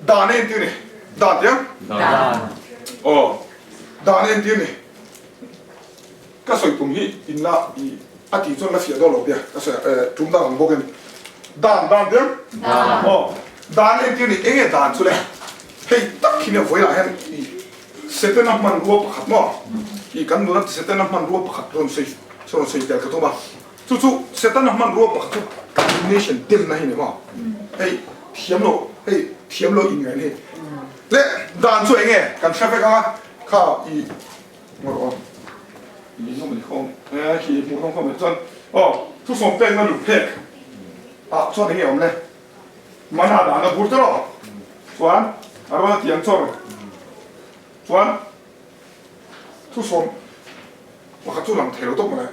đàn nên tiêu này đàn tiếng đàn nên tiêu này các sợi tùng hi in là thì cho là phía đó lâu bia các sợi chúng ta làm bộ cái đàn tiếng đàn nên tiêu này anh ấy đàn cho lên hey tất khi nào với lại hắn sẽ tên năm man rùa bạc mà cái căn đó là sẽ tên năm man rùa bạc rồi xây cái cái đó chú sẽ tên năm man rùa bạc chú combination team này này mà hey thiếm lo in ngày này lẽ đàn cho anh ấy cần sẽ phải khá ngồi ý không mình không khi muốn không mình chân chú sống tên nó đủ phết cho anh ấy ông này mà nào đàn nó bút đó Chuan, arwah tiang chor. Chuan, tu som, waktu tu lang thelo tu mana.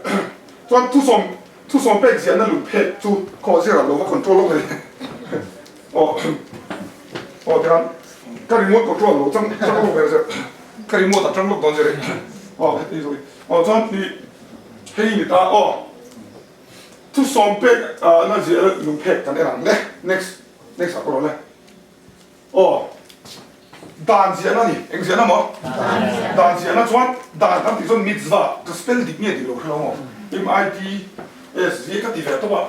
Chuan tu som pek sian na lu pek tu kau siapa lo control lo ni. Dia kan remote control lo, jang lo berasa. Kan remote tak jang lo don jadi. Ini sorry. Chuan ni, hei ni ta tu som pek na sian lu pek kan erang le. Next apa lo le? đàn gì nó nhỉ? Anh gì nó mà? Đàn gì nó chọn đàn các thứ mitzvah, cái spell định nghĩa thì được không? MITS, cái gì vậy đó mà?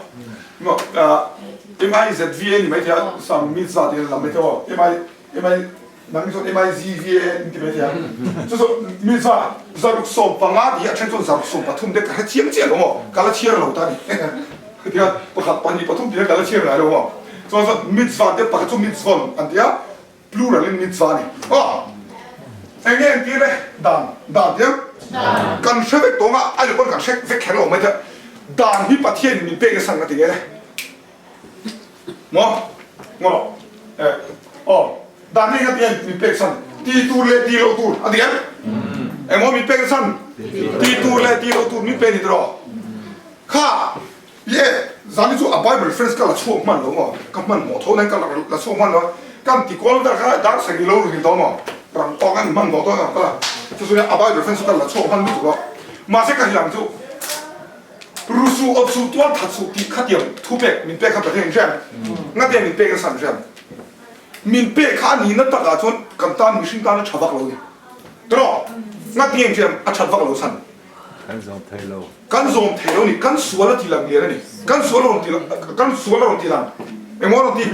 MIZVN thì mấy thế some mitzvah thì làm mấy thế năng số MIZVN thì mấy thế? Chứ mitzvah, giờ lúc sống bằng á thì trên chỗ giờ lúc sống bắt thùng để cái chiếm chiếm đúng không? Cái là chiếm rồi ta đi. Thì bắt thùng thì cái là chiếm lại đúng không? Cho nên mitzvah để bắt thùng mitzvah anh thấy plural in mitzvah này. Anh em kia đây, đàn tiếng. Cần sẽ phải tốn anh được con cần sẽ phải khéo mấy thế. Đàn hi bắt thiên mình bê cái sang cái tiếng này. Ngon. Đàn hi bắt thiên mình bê cái sang. Ti tu le ti lo tu, anh em. Em mình bê cái sang. Ti tu le ti lo tu mình bê đi đó. Kha, zanni chu a Bible friends ka la chuak man lo mo, ka man mo tho nan ka la chuak man lo. Kan ti kol da ka dar sa gilo ri do mo ram to kan man do to ka chu su ya abai de fence ka la cho man lu do ma se ka hilang chu rusu of su tuan tha su ti kha tiam thu pe min pe kha pa theng jan nga te min pe ka san jan min pe kha ni na ta ka chon kan ta mi shin ta na chabak lo ni tro nga tieng jan a chabak lo san kan zom thelo ni kan suala ti lam ni kan suala ti lam em muốn đi,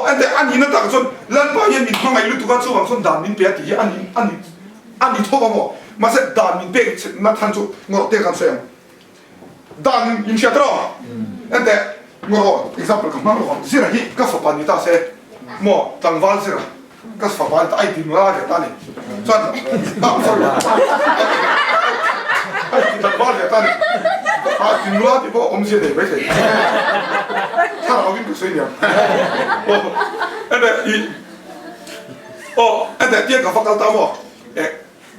anh để anh nhìn nó đặt xuống, lần bao nhiêu mình không ai lúc tụi con xuống bằng xuống đàn mình bé thì anh đi thôi mà sẽ đàn mình bé nó thành chỗ ngồi đây kan xem, đàn mình sẽ đó, anh để ngồi example cái mang rồi, giờ này các phật bạn người ta sẽ, mua đàn vál sẽ, các phật bạn ta ai tìm ra cái ta này, cho sorry, ai tìm đàn vál cái ta này, tìm ra thì bộ ông sẽ để mấy cái. 사람이 그 소리야. 근데 뒤에가 fakal tamo.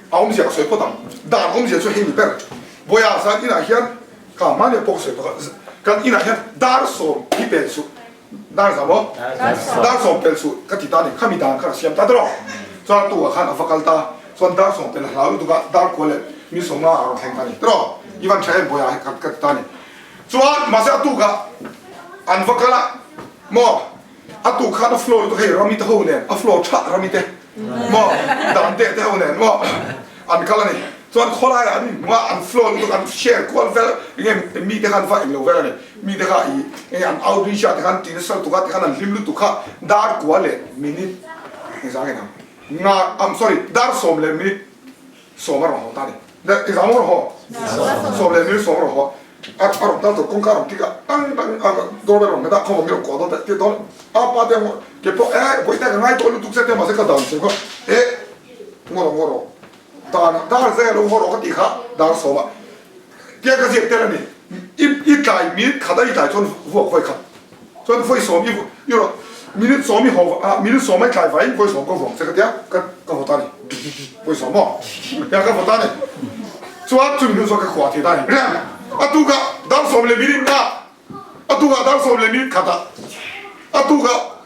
아움지가 소포다. 단 아움지 소 힘이 ber. 뭐야? 산이나 현 가만히 보고 있어. 간 이나 현 달소 피벨수. 달사 뭐? 달소 벨수. 같이 다니 카미단 카라 시험 따들어. 저 또가 한 fakal 타. 손 달소 벨 하루도가 달 콜레 미소나 아로 행다니. 들어. 이번 차에 뭐야? 같이 다니. 좋아. 마사 또가 anh vợ cả mò atu khá nó flow tụi hay rami tao hôn nè, flow chặt rami tê, mò đàn tê tao hôn nè, mò anh cả này, cho anh khó lại anh, mò anh flow tụi anh share call về, nghe mi tê anh phải lâu về này, mi tê anh, nghe anh outreach tê anh tin sao tụi anh lim lu tụi anh dar quá lệ, minute, nghe sao cái nào, nga I'm sorry, dar som lệ minute, som mà rồi ta đi, exam rồi ho, som lệ minute som rồi ho. Arab dah tu kongkar kita, dorang orang kita kau ambil kau tu, kita apa dia kepo boleh tak ngai tu lu tu saya masih kadang sih, ngoro, dar saya lu ngoro kat ikha, dar soma, dia kasi terus ni, ikai minit kada ikai tuan buat kau ikat, tuan kau somi, you minit somi hawa, minit somi kai vai, kau som kau buat, saya kata kau tani, kau somo, ya kau tani, tuan tu minit somi kau tani, benar. Atuga dar somle mirin na atuga dar somle mirin kata atuga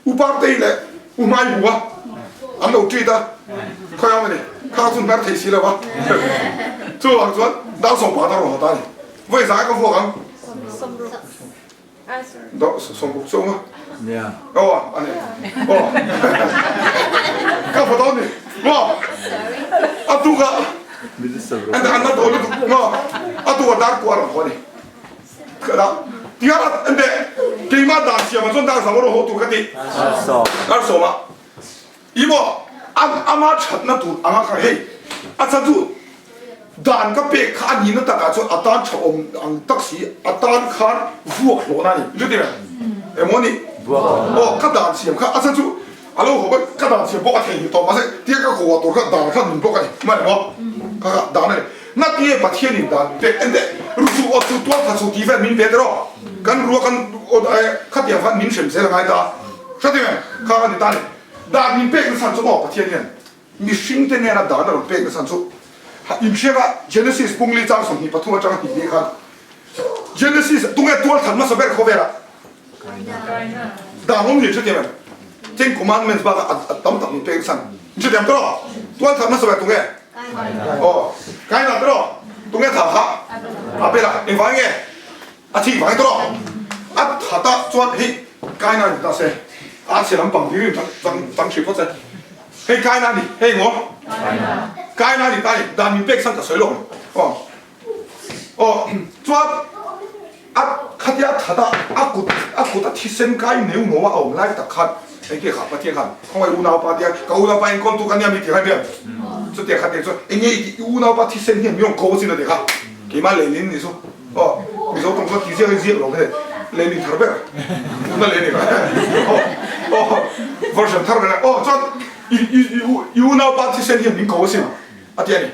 upar teile umai buwa ando trita khoya mane kha sun bar thei sila ba chu ang chuan dar som pa dar ho ta ni voi sa ka phuak ang 너 송국 송아 Yeah. 아니 가보다니 아두가 Minister. 안나 돌도 아두가 날 거라는 거니 그다 디가라 근데 게임만 당시에 좀 당상으로 호두 같이 알았어 마 이모 아마 찾나도 아마가 해 아차도 dan ka pe khan ni na ta ka chu atan chom ang taksi atan khan vuak lo na ni lu de emoni o ka dan siam ka asa chu alo ho ba ka dan siam bo ka thei to ma se tia ka ko to ka dan khan nun bo ka ni ma mo ka dan ne na tie pa thien ni dan pe ende ru su o tu to ta su ti ve min pe dro kan ru kan o ka tia fan min shem se la ngai da sa de ka ni dan dan min pe ka san chu mo pa thien ni mi sing te ne na dan ro pe ka san chu 임시가 제네시스 봉리 장성이 바통을 장한 이해가 제네시스 동에 두알 담아서 ber 코베라 다 몸이 저되면 ten commandments 바가 담담 백산 이제 됨 들어 두알 담아서 ber 동에 가이나 들어 동에 다하 앞에라 인방에 아치 방에 들어 아 다다 좋아 해 가이나 다세 아치랑 방비를 장치 보자 해 가이나니 해 뭐 cái này thì tay đàn mình bếch sang cả sới lồng cho khát ya thada aku ta thi sen cái nếu nó mà ông lại ta khát cái kia khát bắt thiên khát không phải u nào bắt thiên cái u nào bắt con tu cái nhà mình thì hay biết cho tiền khát tiền cho anh ấy u nào bắt thi sen hiện miếng cố xin được khát cái mà lên lên đi số ví dụ trong cái thi sen riêng rồi cái lên đi thở bé nó lên đi version thở bé cho u nào bắt thi sen hiện miếng cố xin啊，爹呢？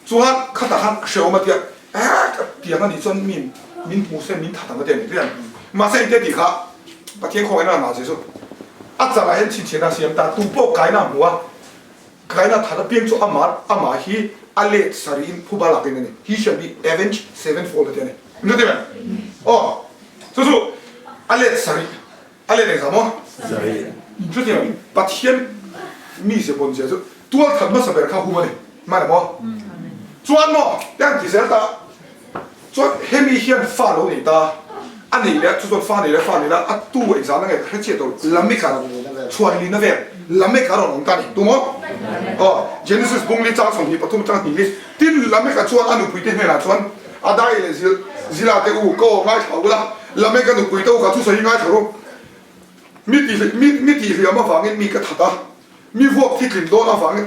昨晚看大汉说我们爹，哎，爹那你专民不是民他那个爹呢？这样，马上爹底下把天空给那拿起说，啊，再来很亲切那些，但都不改那么啊，改那他的变做阿妈去阿列萨里普巴那边的呢，he should be avenged sevenfold 的爹呢，你知道没？哦，就是阿列萨里，阿列那什么？你知道没？把天密些本节就多他妈是别人看胡么的。买了么？专么？两几十的，专黑米线发了你的，按你的就说发你的，啊，都为啥那个还接到蓝莓卡穿你那边蓝莓卡到农干的，懂么？哦，现在是公里长从你不同长你的，顶蓝莓卡穿按你不一定会拿穿，啊，大爷是啦，这五个买头啦，蓝莓卡你贵到个出生应该头，米地是有么房的米个塔的，米货提很多那房的。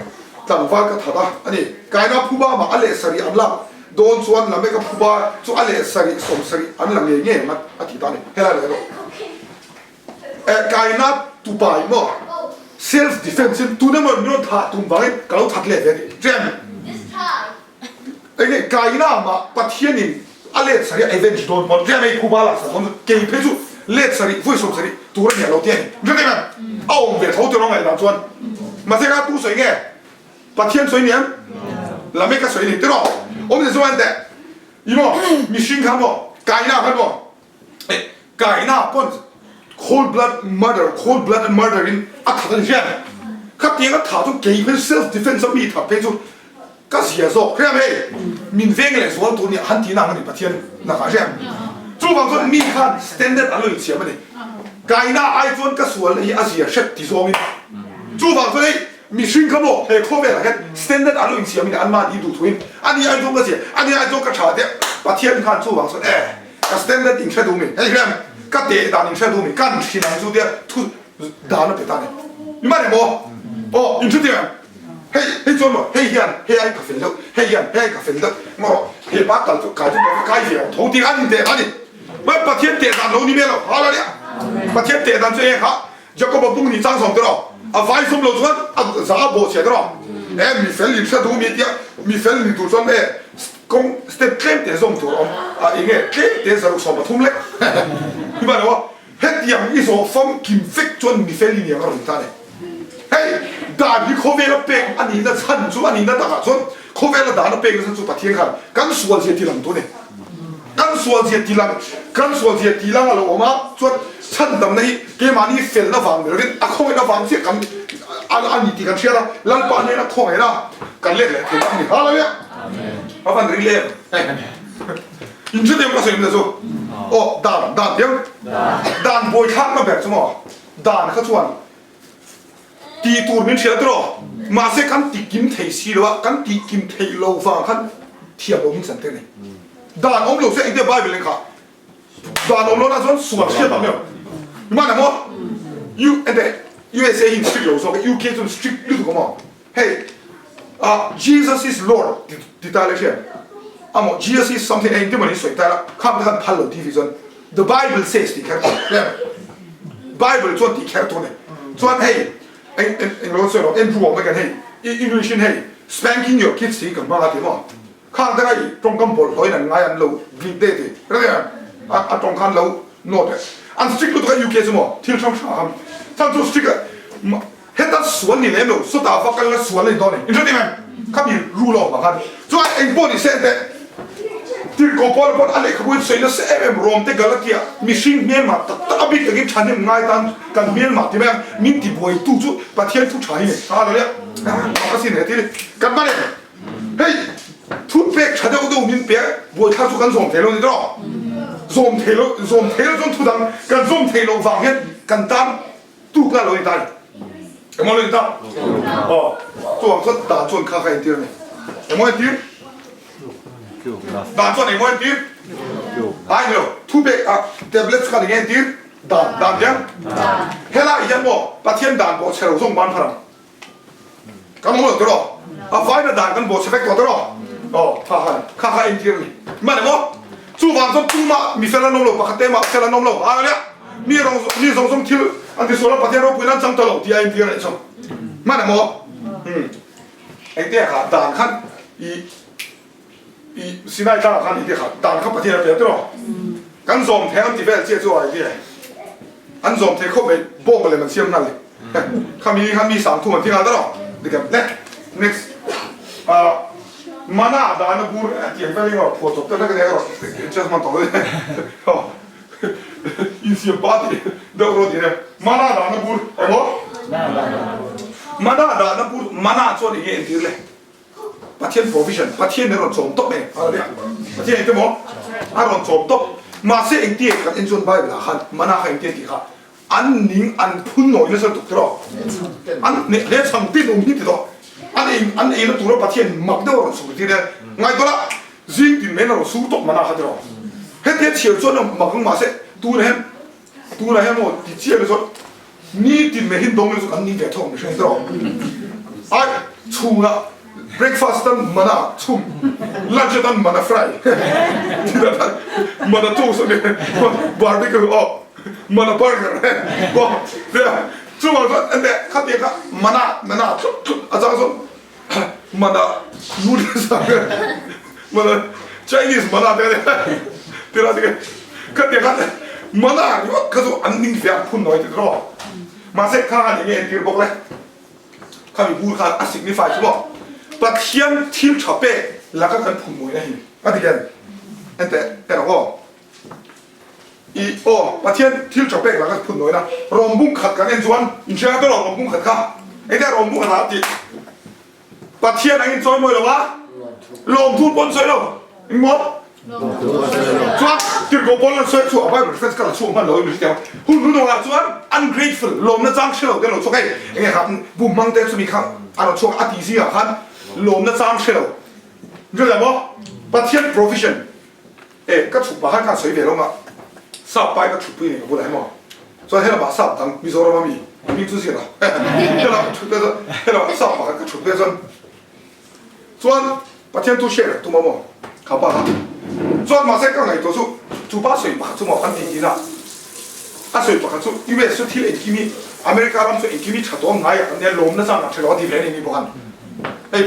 当发个他的，ani该那普巴嘛，阿列斯里安拉，don suan那么个普巴，就阿列斯里送斯里，安拉个耶嘛，阿提达呢，黑来来咯。该那杜拜么 ，self defense，杜那么你他杜拜，搞他来的，这样。该那嘛，把天呢，阿列斯里 avenge don 么，这样没普巴了，我们给配出列斯里，会送斯里，杜了年老天，你知道吗？啊，我们别头就弄来拿砖，嘛这个杜水个。把天水年，那没个水年对咯？我们就说的，伊么，你心看不？该那看不？哎，该那不，cold blood murder in 啊，他的这样，他第一个他就给份 self defense 米他配出，个写说，看到没？民间来说，多年很低那个你把天那啥这样，就方说米看 standard 啊，类似么的，该那爱做个说了一啊写是第说明，就方说嘞。米心可不，嘿，后面那个 standard 阿伦前面的安妈一路推，安尼爱做个些，安尼爱做个茶的，把天看做王说，哎，个 standard 顶车都没，哎，看，个地大顶车都没，干起来做的突打那别打的，你买的么？哦，你知道吗？嘿做么？嘿爱咖啡豆，嘿爱咖啡豆，我嘿把搞就搞些，头顶安尼地安尼，我把天地大楼里面了，好了的，把天地大这样好，就个把崩你张上的了。啊，外送路转啊，啥不写的咯？哎，米粉里吃多米点，米粉里多转哎，公 step 3点送多咯，啊，应该3点16上不通嘞，你买了哇？迄样一所方金飞转米粉里面个龙蛋嘞，嘿，大米可为了饼，啊你那餐桌，啊你那大桌，可为了大那饼是做白天看，刚说这些地方多呢。刚说这些地方啊，我妈说趁等那给嘛你分了房子，啊空的房子咁，按你地方吃了，咱把那空的啦，干累了，对吧？你好了没？麻烦你累了，你知道吗？谁在做？ โอ้ด่านเดียวด่านบอยทักมาแบบสมอด่านเขาชวนตีตูมินเชียตรอมาเสกันตีกิมเทซีโลกันตีกิมเทโลฟังกันเทียบลงสันเทนี่ด่านอมโลเสเองเดียบไบเบิลค่ะด่านอมโลน่าจะสวดเชียแบบเนี้ยมันอะไรมั้งยูเอ็นเดUSA in strict 有说 UK 就 strict 绿度个嘛，hey Jesus is Lord 地带了些，啊么 Jesus is something 哎，对么你水带了，看不看潘楼地方说 The Bible says 地开头，对，Bible 做地开头呢，做嘿，哎我说了，improve 我们讲嘿，English 嘿，spanking your kids 地咁嘛，对么？看得个中间波可能挨人路 bleed 的，对不对？中间路 not 的，按 strict 路个 UK 什么，听上啥？他做 strict 个，嘿，他ส่วนนี่เลยมั้งสุดท้ายฟังกันแล้วส่วนเลยตอนนี้อินเทอร์เน็ตมั้ยข้ามีรู้หรอกมั้งครับส่วนเอ็งบอกนี่เสร็จแต่ที่กูพอแล้วพออะไรขบวนเสร็จแล้วเสร็จรวมแต่กันแล้วที่มิชิงเมียนมาแต่บิ๊กกับกิ๊บชันนี่ง่ายตันกันเมียนมาที่แม่มินที่บวยตู้จุประเทศทุกชายเนี่ยอะไรเนี่ยก็สิ่งเนี่ยที่กันมาเนี่ยเฮ้ยทุกเป๊กชัดเจนมินเป๊กบวยท่าสุกันส่งเทโลนี่ตรอส่งเทโลจนทุกดังกันส่งเทโลฟังเห็นกันตามตู้กันเลยตาย有冇认到？哦，做这打转卡开点呢？有冇点？打转有冇点？哎哟，特别啊 ，tablet 卡里面点打点。后来以前我把天打我车路上班了，咁我就得咯。啊，快点打跟我车飞过得咯。哦，卡开点呢？乜嚟冇？做饭做做嘛，米饭啦弄咯，白菜嘛，菜啦弄咯，啊咧，你从挑。อันที่สุดแล้วประเทศเราพูดนั้นจังตลอดที่ไอ้เดียร์เลยชมมาเนี่ยมั้งไอ้เดียร์ขาด่านขั้นอีสินายด่านขั้นอีเดียร์ขาด่านขั้นประเทศเราเปลี่ยนตัวกันส่งแทนที่เวลเจ้าตัวไอ้เดียร์อันส่งเทเข้าไปโป้งอะไรมันเชื่อมนั่นเลยข้ามี3 ทุ่มที่งานตลอดดีกันเนี่ย next มาหน้าด่านบูรเกี่ยงไปเรื่องว่าผัวจบแต่ละกันเนี่ยก็จะมันต่อเลยอินเสียบาดีเดี๋ยวเราดีเลยมาหน้าด่านบูรไอ้หมอมาหน้าด่านบูรมาหน้าส่วนนี้เองทีเลยประเทศ provision ประเทศเนี่ยเราโจมตบเองอะไรเนี่ยประเทศเองที่หมอเราโจมตบมาเสียเองที่กันเอ็นจนไปเวลาขันมาหน้าเองที่ที่ขันอันนิ่งอันพุ่นหน่อยนี่สุดถูกต้องอันเนี่ยเลี้ยงสังติตรงนี้ที่ต้องอันเองตัวเราประเทศมักเดียวเราสู้ที่เนี่ยไงตัวละสิ่งที่เมนเราสู้ตบมาหน้าขัดเราเฮ็ดเชี่ยวชนมักมาเสียตัวเนี่ยหมดที่เชี่ยวเลยสุดนี่ที่ไม่เห็นตรงนี้สุดอันนี้แต่ท่องไม่ใช่ตัวไอ้ชุ่มละ breakfast ตั้งมันอะชุ่ม lunch ตั้งมันอะ fry ที่นั่นมันอะทูสเนี่ย barbecue อ๋อมันอะ burger ก็เดี๋ยวชุ่มอะไรอันเดียข้าวเตี๋ยวมันอะชุ่มอาจารย์สุดมันอะ noodles มันอะ Chinese มันอะเดี๋ยวข้าวเตี๋ยวมันอะนี่ว่าเขาจะอันนี้เสียพุ่นหน่อยติดรอมาเซ็ตข้าวอย่างเงี้ยที่บอกเลยข้ามีพูดข้าอัศวินฝ่ายใช่ป่ะประเทศที่ชอบเป้แล้วก็กันพุ่นหน่อยนะฮิอันที่กันแต่เราก็ประเทศที่ชอบเป้แล้วก็พุ่นหน่อยนะรวมบุ้งขัดกันเองส่วนอินเชียร์ก็รวมบุ้งขัดข้าไอ้แต่รวมบุ้งขัดที่ประเทศไหนอินซอยมวยหรอวะรวมทุนบนซอยหรออินหมดส่วนที่กูบอกแล้วส่วนไปเป็นเฟสกันส่วนมันเลยไม่ใช่หุ่นหุ่นว่าส่วน ungrateful ลมน่ะจังเชื่อเดี๋ยวเราช่วยไงครับบุ้มมังเตสุมีครับเราช่วยอธิสิอ่ะครับลมน่ะจังเชื่อรู้จักบ่ประเทศ provision ก็ถูกบ้านกันสวยเดี๋ยวลงอ่ะสับไปก็ถูกไปเนี่ยก็บ่ได้มั้งส่วนให้เราบ้าสับตั้งมิโซรามีทุกสิ่งละให้เราถูกไปให้เราสับบ้านก็ถูกไปส่วนประเทศทุกเชื่อตัวมั้งเขาบ้าส่วนมาเซ็กก็ไงตัวสู้จูบ้าสวยบ้าสู้มาพันดีนะสวยบ้าสู้ยูเอสที่เอ็นกิมีอเมริกาบ้านสู้เอ็นกิมีชัดตัวง่ายเนี่ยลมนั่นสั่งเฉลี่ยที่เวนี่มีบ้าน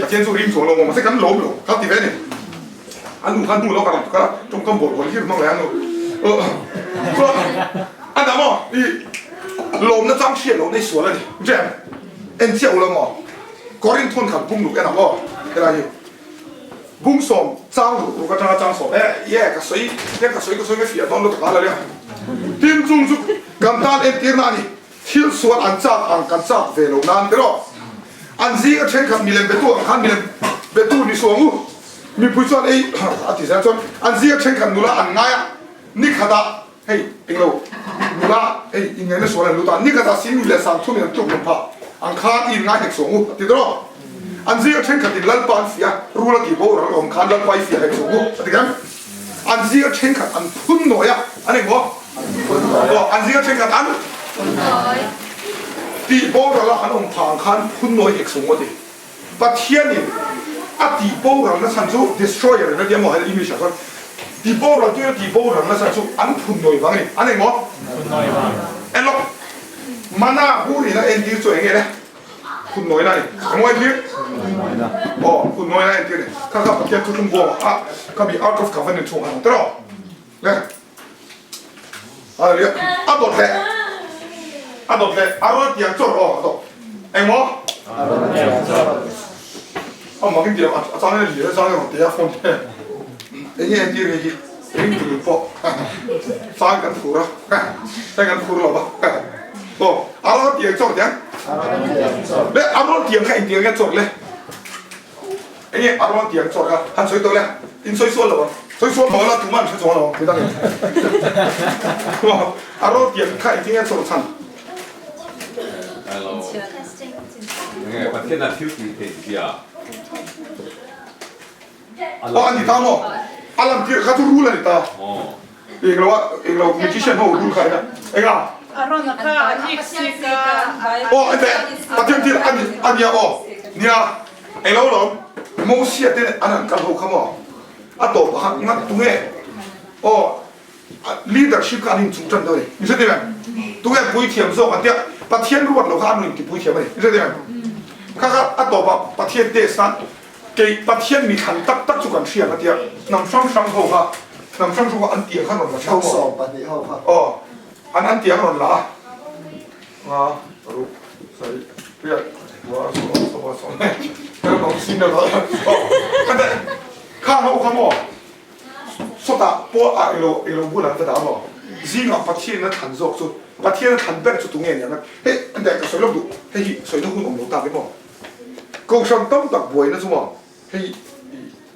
ประเทศสู้ริมสวนลงมาเซ็กกันลมลงครับที่เวนี่อันนู้นเรากันก็จงกำบดคนที่มั่งแล้วนู้ส่วนอันนั้นมั้งลมนั่นจังเชี่ยลมในสวนเลยใช่ไหมเอ็นเชี่ยวเลยมั้งกอรินทนขับพุ่งหนุกแค่นั้นมั้งอะไรอยู่บุ้งส่งจ้างลูกก็จ้างส่งแย่กับสวยก็เสียตอนเราตะการเลยทีมจุงกันตานเอ็นตีร์นานี่ที่ส่วนอันจับกันจับเวลนานเด้ออันซีก็เช่นกับมีเลนเบตูอันมีเลนเบตูนี่ส่วนมีผู้ช่วยไอ้อาทิตย์ส่วนอันซีก็เช่นกับนุละอันง่าย นี่ขดาเฮ้ยเอ็งเราเวลาเฮ้ยยังไงนะส่วนนั้นรู้ตานี่ขดาสิ่งนี้เลยสั่งทุนเนี่ยจุกลงพะอังคารอินง่ายเด็กสงฆ์ติดรออันเสียเช่นขัดดินลันปานเสียรู้ละกี่โบราณองคารลันไปเสียเด็กสงฆ์ติดกันอันเสียเช่นขัดอันพุ่นหน่อยอ่ะอันนี้บ่อันเสียเช่นขัดอันตีโบราณอันองค์พังคันพุ่นหน่อยเด็กสงฆ์ดิปัจเจียนี่อัตีโบราณนั้นสันสุ destroyer นั่นเดียวมองให้อิมิชันตีโบราณตัวตีโบราณนั้นสันสุอันพุ่นหน่อยบ้างนี่อันนี้บ่พุ่นหน่อยบ้างเอ็นล็อกมาหน้าหูนี่นะเอ็นดีส่วนยังไงเนี่ยคุณน้อยนั่นงวยที่อ๋อคุณน้อยนั่นที่เนี่ยข้าเกี่ยวกับทุ่งบัวอ่ะข้ามี out of government ช่วงนั้นตลอดเนี่ยอะไรเนี่ยอัดดเลยอัดดเลยอารมณ์ที่ยังจดอ๋อตัวเอ็งวะเอามากินเดียวอาจารย์เนี่ยเหลืออาจารย์เนี่ยเดี๋ยวฟอนเนี่ยเอ็งเนี่ยที่เรื่องที่เอ็งถือปอกสร้างกันถูกหรอใช้กันถูกหรอปะโอ้อารมณ์ที่ยังจดยังเด็กอารมณ์ที่ยังแค่ที่ยังจดเลยไอ้เนี่ยอารมณ์ที่ยังจดกันหันสวยตัวเลยอินสวยส่วนหรอสวยส่วนหมดแล้วถึงมันสวยส่วนหรอไม่ต้องเลยว่าอารมณ์ที่ยังแค่ที่ยังจดสั่นHello. 네, 밖에나 튀우기 되지야. 아니 다모. 알람 뒤에 가서 룰라니까. 이거 뮤지션 호 룰 가야. 애가. 아로나카 익시가. 근데 바티언티 아니야. 니야. 애로로 모시야 때 아는 가고 가모. 아또 한 동에 leadership 아닌 중점도래. 이제 되면 동에 VTM 서 간대. ประเทศรวดเราข้ามหนึ่งที่พูดเทียบไปนี่ใช่ไหมข้าอัตโตปะประเทศเดสันเกี่ยประเทศมีขันตักจุกันเชียร์กันเดียวนำช่างเขาค่ะนำช่างเขาอันเตียขนมมาเช่าสอบปฏิเขาค่ะอันเตียขนมละรู้ใส่เรียกว่าสองแล้วน้องซินเดอร์ละแต่ข้าเขาขโมยสุดท้ายพวกเอโลบุลันจะด่าบอกสิ่งประเทศนั้นขันโซกสุดประเทศนั้นทันเบิร์ดสุดตรงเงี้ยนะเฮ้ยอันเดียก็สวยลงดูเฮ้ยสวยลงคุณองค์หลวงตาไปมั้งกูฉันต้องตักบวยนะสุมั้งเฮ้ย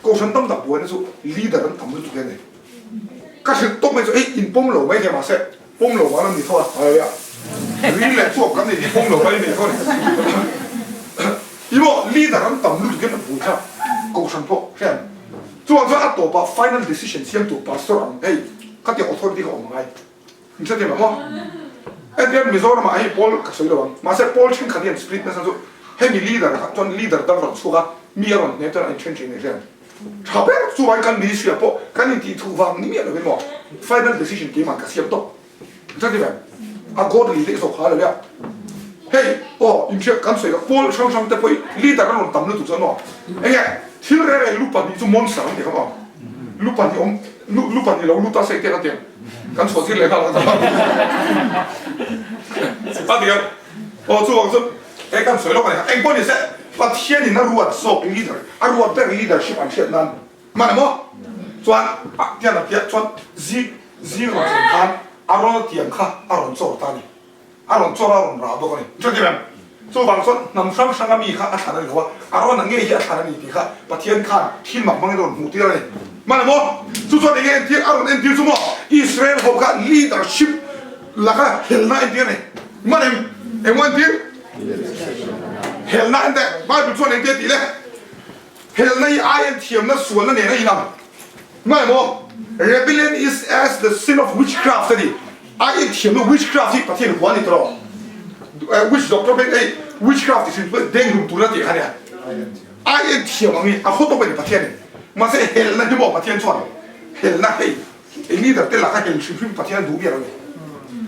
กูฉันต้องตักบวยนะสุลีดเดอร์นั้นทำด้วยตัวเองเลยก็ฉันต้องไม่สุเฮ้ยอินปุ่มหลงไม่ใช่มาเสร็จปุ่มหลงว่ามันมีเท่าไหร่อะลีดเลยพวกกันนี่ปุ่มหลงไม่มีเท่าไหร่อีโม่ลีดเดอร์นั้นทำด้วยตัวเองมันบุญครับกูฉันพวกใช่ไหมส่วนอัตโตปะ final decision เสียงตัวปัสสาวะเฮ้ยก็เดี๋ยว authority เขาออกมาไงนี่ใช่ไหมมั้งไอ้เรื่องมิโซรามาให้พอลก็สวยแล้วมาเสร็จพอลเช่นขัดเย็นสปริตนั่นสุดให้มีลีดเดอร์จนลีดเดอร์ตั้งรถสู้กันมีอะไรเนี่ยตอนนั้นเช่นนี่ใช่ไหมชาวบ้านสู้ไปกันดีเสียพอกันนี่ที่ถูกวางนี่มีอะไรเป็นหมอ final decision กี่มันก็เสียบต่อใช่ไหมอ่ะก็ลีดเดอร์ส่งขาเลยเนี่ยเฮ้ยอินเชื่อกันสวยกับพอลช่างแต่พอลีดเดอร์นั่นตั้งรถถูกซะเนาะไอ้เงี้ยที่เรื่องลูกปันนี่จู่มอนสต์นี่ครับลูกปันนี่ลูกปันนี่เราลูกตาเสกเตะกันเดียวกันสวดที่เลยครับป้าเดียวจู่ว่าจู่ไอ้กันสวยแล้วกันไอ้พวกนี้เสร็จประเทศนี่น่ารวดโซ่ลีดเดอร์รวดเป็นลีดเดอร์ชิพอันเช่นนั้นมาเนี่ยมั้งส่วนเดี๋ยวนะเดี๋ยวส่วนซีรอนสำคัญอารมณ์เตียงข้าอารมณ์โซ่ตานี่อารมณ์โซ่อารมณ์ราบกันนี่ใช่ไหมจู่บางส่วนนำช่างมีข้าอาจารย์นี่ว่าอารมณ์นั่งเงี้ยอาจารย์นี่ที่ข้าประเทศข้าที่หมักมันโดนหูตีอะไรมาเนี่ยมั้งจู่ส่วนอย่างเงี้ยที่อารมณ์เอ็นที่จู่มั้งอิสราเอลเขาข้า leadership แล้วก็เฮลน่าเอ็นที่เนี่ยมาเนี่ยเอ็งวันที่เฮลน่าเอ็นแต่บ้านเป็นส่วนเอ็นที่ตีเลยเฮลน่าไอเอ็นเทียมนั่นส่วนนั่นเนี่ยนะอีนั่นมาเนี่ยมั้ง rebellion is as the sin of witchcraft นี่ไอเอ็นเทียมนั่น witchcraft ที่ประเทศหัวนี่ตลอดwitch doctor เป็นไอ้ witchcraft ที่เป็นเด้งลุมตุนนั่นตีกันเนี่ยไอเอ็นเทียมนี่อาโคต้องเป็นประเทศนี่มาเสเฮลน่าที่บอกประเทศส่วนเฮลน่าไอ้นี่แต่เตล่าก็เฮลชิฟิมประเทศดูเบียร์เลย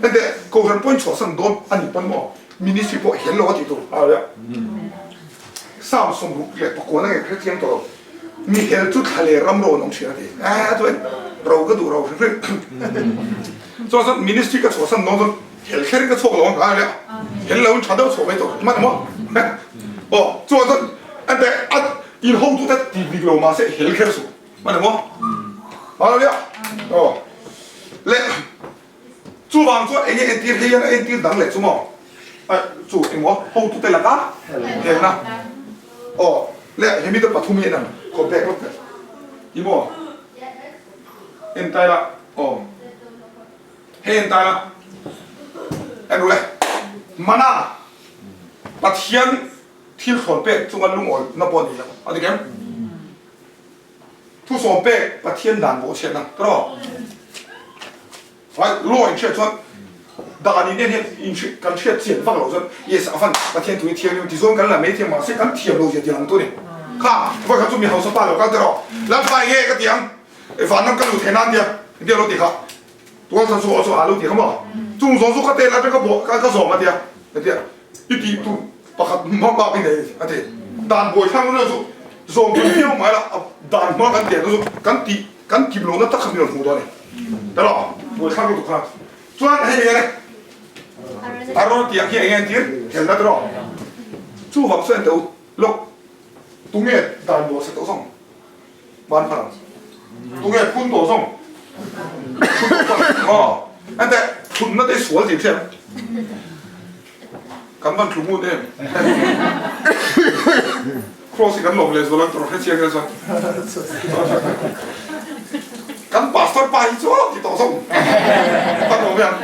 แต่กูฉันพูดชอสันโดนอันนี้เป็นหม้อมินิสทรีพอเห็นแล้วว่าที่ตัวอะไรอ่ะสามสมบุกเล็กปกตินั่นเองแค่เที่ยงตัวมีเฮลจุดทะเลรำโรนองเชียร์ที่ตัวเราก็ดูเราเพื่อนชอสันมินิสทรีก็ชอสันโดนเฮลแค่ก็ชกลงอะไรอ่ะเห็นแล้วชาเดาชกไม่ตัวมันหม้อชอสันอันแต่อันอินห้องทุกท่านทีวีโลมาเสเฮลแค่สู้มันหม้ออะไรอ่ะเละจู่บางส่วนเอ็งเอ็นตีเฮียนเอ็นตีดังเลยจู่มั้งจู่เอ็งวะห้องทุกแต่ละก้าเห็นนะเละเห็นมีแต่ปฐุมเย็นนั่นก็แบกรถเลยยี่มั้งเอ็นใจละ เห็นตาละไอ้ดูเลยมานาปะเทียนที่สอนเป็ดจุงกันลุงอ่อนนับปอนี่แล้วเอาดิแกมทุกสอนเป็ดปะเทียนด่านโบเชียนนะตลอดไว้ลอยเชื่อจนด่านนี้เนี่ยอินเชื่อกันเชื่อเจียนฟังเราจนเยสฟังปะเทียนถุยเทียนที่ส่วนกันละไม่เทียนมาเสียกันเทียนเราจะเทียนตัวนี้ข้าว่าเขาจะมีเฮาสปาเรากันตลอดแล้วไฟเงี้ยก็เทียนไอ้ฝันนั่นก็รู้เทนันเดียวเดียวเราตีเขาตัวสันสุอาลูตีเขาบอกจุงสองสุขเตะแล้วก็บอกก็สอบมาเดียวเดียวยุติตุประคับมองบ้าไปไหนอะเดียวด่านบวยช่างนั่นสุส่งเที่ยวมาละด่านมากันเดียวนั่นสุกันกิบโลนั่นตักขมิ้นหัวตัวนี่ตลอดบวยช่างก็ถูกครับส่วนให้ยังไงอารมณ์ที่ยังเงี้ยที่เห็นนั่นตลอดจู่ฝั่งเส้นเดียวลกตรงนี้ด่านบวยเสร็จตัวส่งบ้านพลังตรงนี้พุ่นตัวส่งอ๋ออันแต่พุ่นนั่นได้สวนสิใช่ไหมกันบ้านคลุมมุดเนี่ยครอสิกันหลงเลยส่วนนั้นตรงให้เชียงกันส่วนกันปัสสาวะไปจ้าที่ต่อส่งตั้งหลงยัง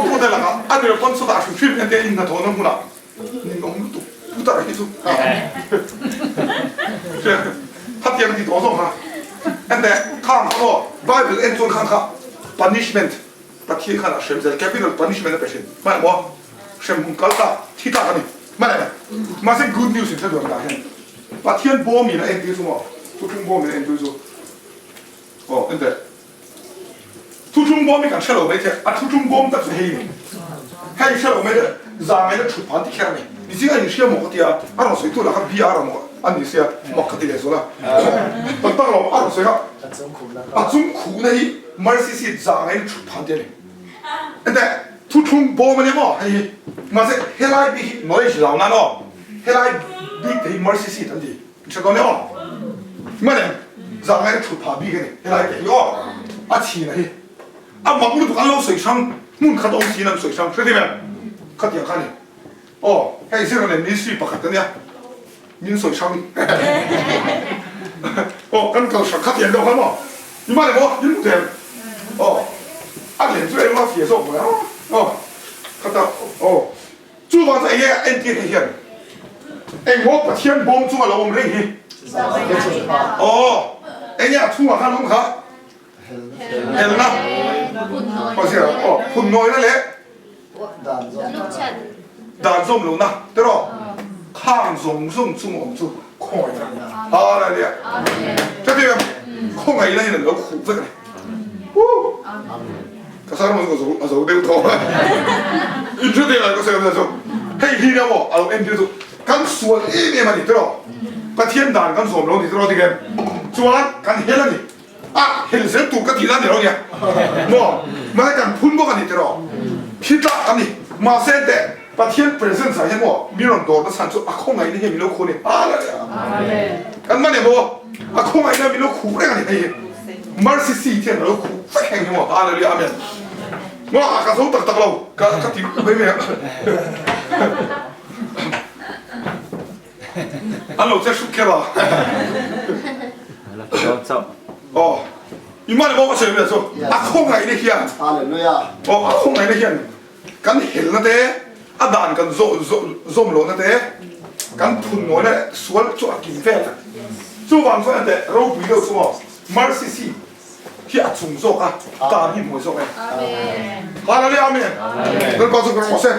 พูดได้ละครับอันนี้เราคนสุดาชุดฟิล์มอันเดียอินทโทนั่นหุ่นอ่ะนี่น้องตุ๊กพูดอะไรที่สุดถ้าเทียนที่ต่อส่งฮะอันแต่ข้างเขาไบเบิลเอ็นส่วนข้างเขา punishment ประเทศขนาดเชมเซล capital punishment เป็นเช่นไม่บอกเชมหุ่นกัลตาที่ตากันนี่ไม่ได้มาเส้น good news ที่เดือดร้อนประเทศบอมีนะเอ็นดีสุดมั้งทุกช่วงบอมีนะเอ็นดีสุดโอ้อันแต่ทุกช่วงบอมีกันเชลล์ไม่ใช่อ่ะทุกช่วงบอมตัดสินให้เชลล์ไม่ได้จางไม่ได้ชุดพันที่แค่นี้นี่สิอันนี้เชื่อหมกที่อ่ะอันนั้นสวยตัวละครับพี่อาร์มอันนี้เสียหมกที่เดียวสุดละตั้งเราอันนั้นสวยครับอาจุ่มขู่ในมาร์ซิสิจางให้ชุดพันที่นี่อันแต่ทุกช่วงบอมันเนี่ยมั้งให้มาเส้นเฮลัยบีน้อยสิเรานั่นอ๋อเฮลัยบีที่มาร์ซิสิทันทีใช่ตอนนี้อ๋อไม่ได้จางให้ชุดพันบีกันนี่เฮลัยที่อ๋ออาชีนะฮีอ่ะมังลุกอันเราสวยช่างมุ่งขัดองค์สีนั้นสวยช่างใช่ไหมขัดอย่างกันนี่อ๋อให้เสียงอะไรมีสีปากกันเนี่ยมีสวยช่างอ๋อกันเก่าสักขัดอย่างเดียวกันมั้ง你妈的我你对哦啊连出来我接受不了哦看到哦主房子也按地铁线哎我把天崩住了我们那里哦哎呀出我看龙卡เห็นนะพอเสียอ๋อพุ่นน้อยนั่นแหละด่านส้มหลูนะตลอดข้างส่งส่งจุ่มจุ่มคอยนะอะไรเนี่ยจะเรียกข้องไงนั่นเนี่ยเราขู่สักหน่อยวู้ก็สร้างมันก็สูงสูงเดียวทองอินทรีย์อะไรก็เสียแล้วจุให้ที่เนี่ยบอกเอาเอ็นที่สุดกันส่วนอีเนี่ยมันนี่ตลอดประเทศด่านกันส่งหลูนี่ตลอดที่แกส่วนกันเฮลันนี่อ่ะเห็นเส้นตูก็ทีนั้นเดี๋ยวเนี่ยมองมาให้กันพุ่นบ่กันนี่ตลอดพิจารณานี่มาเส้นแต่ประเทศเปรสเซนต์สายเห็นบ่มีรอนโดดมาสั่นสุดอ่ะข้องไงนี่เห็นมีลูกคู่นี่อะไรอ่ะกันมาเนี่ยบ่อ่ะข้องไงเนี่ยมีลูกคู่ได้กันนี่มาร์ซิซีเทียนลูกคู่แข็งหัวอะไรเลยอ่ะเนี่ยว่าอ่ะกระสุนตักเรากระติบไม่มีอ่ะอันเราจะชุดแค่ละ哦，你妈的我谁没说？阿空来的天，哈利路亚！哦，阿空来的天，กันเห็นนะเด้อาด่านกันโซมโลนะเด้กันพุ่นน้อยนะสวนจุกกินเฟตจู่วันส่วนเด้เราไปเลี้ยวสวนมาร์ซิซีที่อาจุงโซกะด่านที่มวยโซกะฮาเลลูยาเมนนั่นก็สุดกระหม่อมเส้น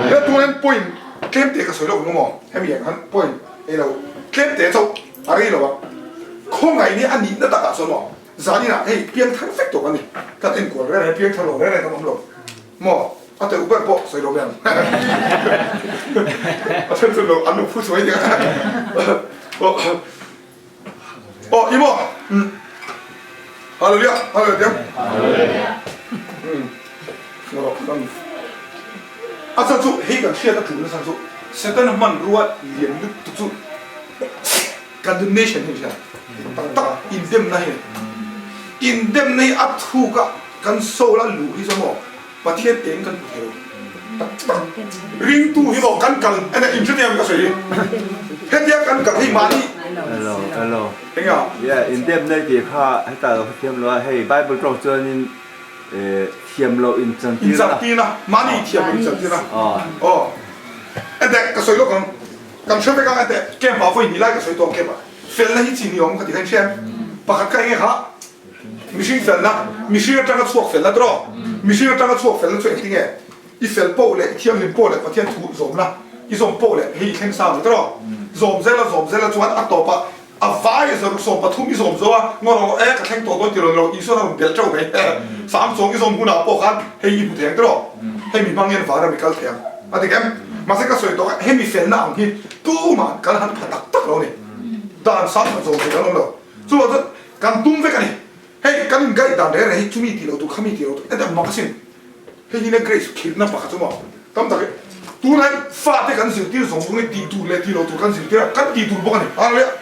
แล้วตัวนั้นป่วยเข้มเตะกับสวยโลกน้องมองให้มีอย่างนั้นป่วยเอเราเข้มเตะโซอะไรหรอวะข้องไงนี่อันนี้น่าตากาสมองจานี่นะเฮ้ยเพียงทั้งเฟกตัวกันนี่ก็เอ็นกว่าอะไรเพียงทะเลาะอะไรกันมั่งหรอกหมอเอาแต่อุปกรณ์ใส่โรงแรมเอาแต่ตัวอันนู้นผู้สวยจังโอ้อีโม่ฮัลโหลเดียวฮัลโหลเดียวงั้นเราต้องอาจารย์สุเฮ้ยกันเชื่อตั้งถึงอาจารย์สุเสร็จแล้วมันรู้ว่าเรียนลึกทุกการดูเนชั่นเห็นใช่ตั้งอินเดียมในอัตถุกันโซลาลูที่สมองประเทศเองกันเทวริงตู้ที่บอกกันอันนี้อินเดียมก็สวยเฮ็ดยากันให้มานี่Hello เองอ่ะ Yeah in them ในที่ข้าให้ตาเราเทียมว่าให้ Bible ตรงเจอนี่ เทียมเราอินจัน อินจันตีนะมันนี่เทียมอินจันตีนะอ๋อแต่ก็สวยลูกกันช่วยไปกันแต่เกมป่าไฟนี่ไล่ก็สวยตัวเกมอ่ะเฟลแล้วที่จีนยองก็ที่ให้เชื่อปากกันยังไงครับมิชิเฟลนะมิชิก็จะกระชวกเฟลแล้วรอมิชิก็จะกระชวกเฟลแล้วช่วยที่ไงอีเฟลโป้เลยเทียมลิมโป้เลยประเทศถูกสมนะอีสมโป้เลยให้แข่งสาวแล้วรอสมเสร็จแล้วจวนอัตโตปะอาฟ้าอีสมสมปทุมอีสมซัวงอเรากับแข่งตัวที่เราอีส่วนเราเดลเจ้าไปสามสองอีสมกุนาโป้กันให้ยีบุตรแทงรอให้มีบางเงินฟ้าเราไม่กัลแทงอะไรกันมาสักก็สวยตัวให้มีเฟลน่าของที่ตู้มันกันหันผัดตักเราเนี่ยด่านซ้ำมันส่งไปแล้วเราส่วนกันตุ้มไปกันนี่เฮ้ยกันไกด์ด่านเรื่องให้จุ่มตีเราตัวขมิ้นตีเราตัวแต่มาสิเฮ้ยนี่เกรซคิดน่าปากจังหวะตั้มตะเกียตัวนั้นฟาดกันสิ่งที่ส่งตรงนี้ตีตัวเลยตีเราตัวกันสิ่งที่กันตีตัวบ้านนี่อะไรอ่ะ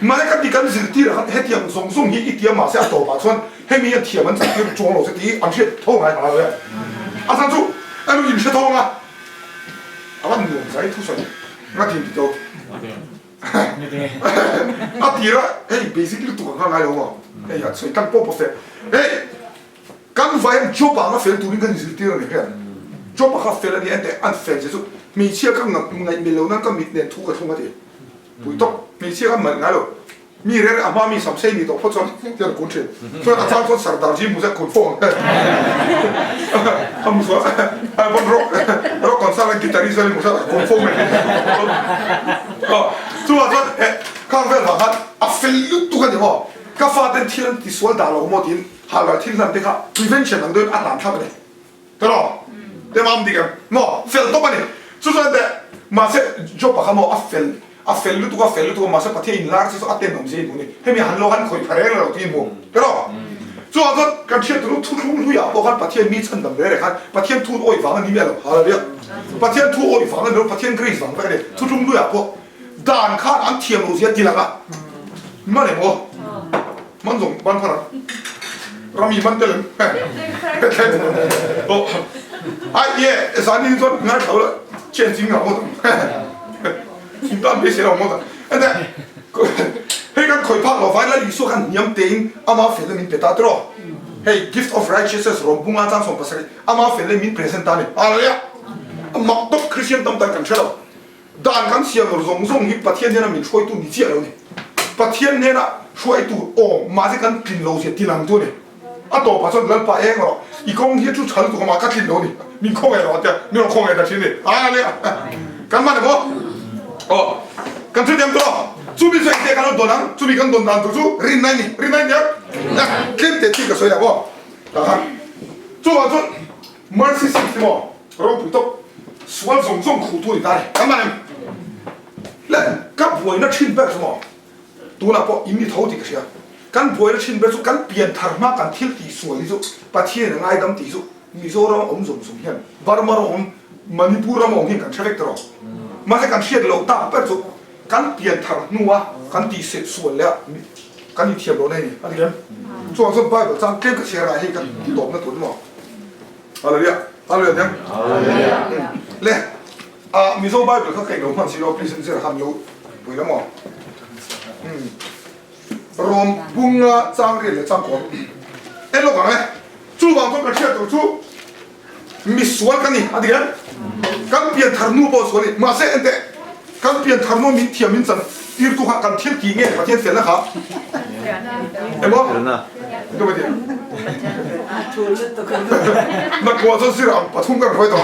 มาได้กันตีกันสิ่งที่ให้เทียมส่งที่อีเทียมมาเสียตัวป่ะส่วนให้มีเทียมมันจะที่จ้วงเราสักทีอันเช่นท่องไงอะไรอ่ะอาจารย์จุอันนู้นยินเช่นท่องอ่ะอาวันหนุ่มใส่ทุกส่วนงั้นทีเดียวอาทีละเฮ้ย basically ตัวกันอะไรหรอเฮ้ยสวยกันป๊อปเฟสเฮ้ยกันไฟจบอ่ะก็เฟลตัวนี้กันสิ่งที่เราเนี่ยจบอ่ะก็เฟลนี่แต่อันเฟลจะสุดมีเชื่อกันไงมีเหล่านั้นก็มีเนี่ยทุกข์ทุกข์มาดิถูกต้องมีเชื่อกันเหมือนไงหรอมีเรื่องอามามีสามเส้นมีตัวพอจนเดี๋ยวคุณเชื่อส่วนอาจารย์คนสารดาวจีมุสคุณฟงทำมุสบนร็อกคอนเสิร์ตกีตาร์มุสคุณฟงเลยก็ส่วนข้างเฟลว่าอัฟเฟลลุตุกันเดี๋ยวก็ฟาดเดินที่นั่นที่สวนดาวเราหมดอินหาเราที่นั่นเด็กอะ prevention นั่นเดินอัดหลังทับเลยตลอดเดี๋ยวมาดีกันหมอเฟลตัวมันเนี่ยส่วนเด็กมาเสร็จจบปะครับหมออัฟเฟลลุตัวมาเสร็จประเทศอินลาร์ที่สุดอัดเต็มหนุ่มสิบุนี่ให้มีหันโลหันคอยพาเรื่องเราที่หมู่ตลอดส่วนการเชื่อตัวทุกอย่างบอกกันประเทศมีชั้นดำเลยครับประเทศทุนโอยฝังอันนี้ไม่หรอกอะไรเนี่ยประเทศทุนโอยฝังอันนี้ประเทศกรีซฝังไปเลยทุกอย่างพวกด่านข้าอันเทียมรูเซียดีละกันมันเนี่ยโมมันส่งบ้านพนันเรามีมันเดินโอ้ไอ้เย่สารนี้ส่วนงานเขาละเช่นจริงเหรอหมดคุณตามไปเสียเราหมดอันนี้ให้กันคอยพักเราไว้แล้วอีส่วนกันยำเต็งอามาเฟลมินเปตาตรอเฮ้ย gift of righteousness รวมบุญอาจารย์ส่งภาษาอามาเฟลมิน present ตานี่อะไรอ่ะมักตบคริสเตียนตั้มตากันเช่าด่านกันเสียงเราส่งที่ประเทศนี้นะมีช่วยตัวนี้เจ้าเราเนี่ยประเทศนี้นะช่วยตัวโอ้มาจากกันกินเราเสียทีหลังตัวเนี่ยอ่ะต่อไปส่วนเราไปเองเหรออีกคนที่ชุดชั้นตัวมาก็กินเราเนี่ยมีข้อไงเหรอเจ้ามีเราข้อไงแต่ทีนี้อะไรอ่ะกันมาเนี่ยพ่ออ๋อกันช่วยเตรียมตัวจูบีช่วยเตะกันเราโดนนังจูบีกันโดนนังตัวจูรินไนเนี่ยนะคลิปเตะที่ก็สวยแล้วพ่อนะครับจูว่าจู mercy seat มั้งเราปุ๊บต้องสวนส่งขู่ตัวนี้ได้กันมาเนี่ยและกับหวยนักชินแบบสมองตัวน่ะพออินนี่เท่าที่ก็เชียกันหวยนักชินแบบสุกันเปลี่ยนธรรมะกันทิลตีสวยที่สุดประเทศง่ายดำตีสุดมิโซรามส่งเห็นบาร์มาร์มณิปุรามเห็นกันเชฟเอกตรอมาจากกันเชียร์เราตาแบบสุดกันเปลี่ยนธรรมนัวกันตีเสร็จสวยแล้วกันอีเทียบเราได้นี่อะไรกันส่วนไปแบบจังเก็บกับเชียร์อะไรให้กันที่ตบนั่นตัวนี่มั้งอะไรเนี่ยเนี่ยเล่มิโซบายเปิดเขาเก่งหนูพันสิโร่พรีเซนเซอร์ทำอยู่ปุ๋ยแล้วมั้งรวมบุ้งจ้างเรียนเลยจ้างคนเอ็นลูกอะไรจู่บางคนก็เชื่อตัวจู่มีสวนกันนี่อะไรกันเปลี่ยนธรรมนูบสวนนี่มาเสร็จแต่กันเปลี่ยนธรรมนูมีเทียมมินสันที่ตัวกันเทียบกี่เงี้ยประเทศเสร็จแล้วครับเอ็มบอกดูไปดินักกว่าจะสิเราปฐุมกันไปต่อ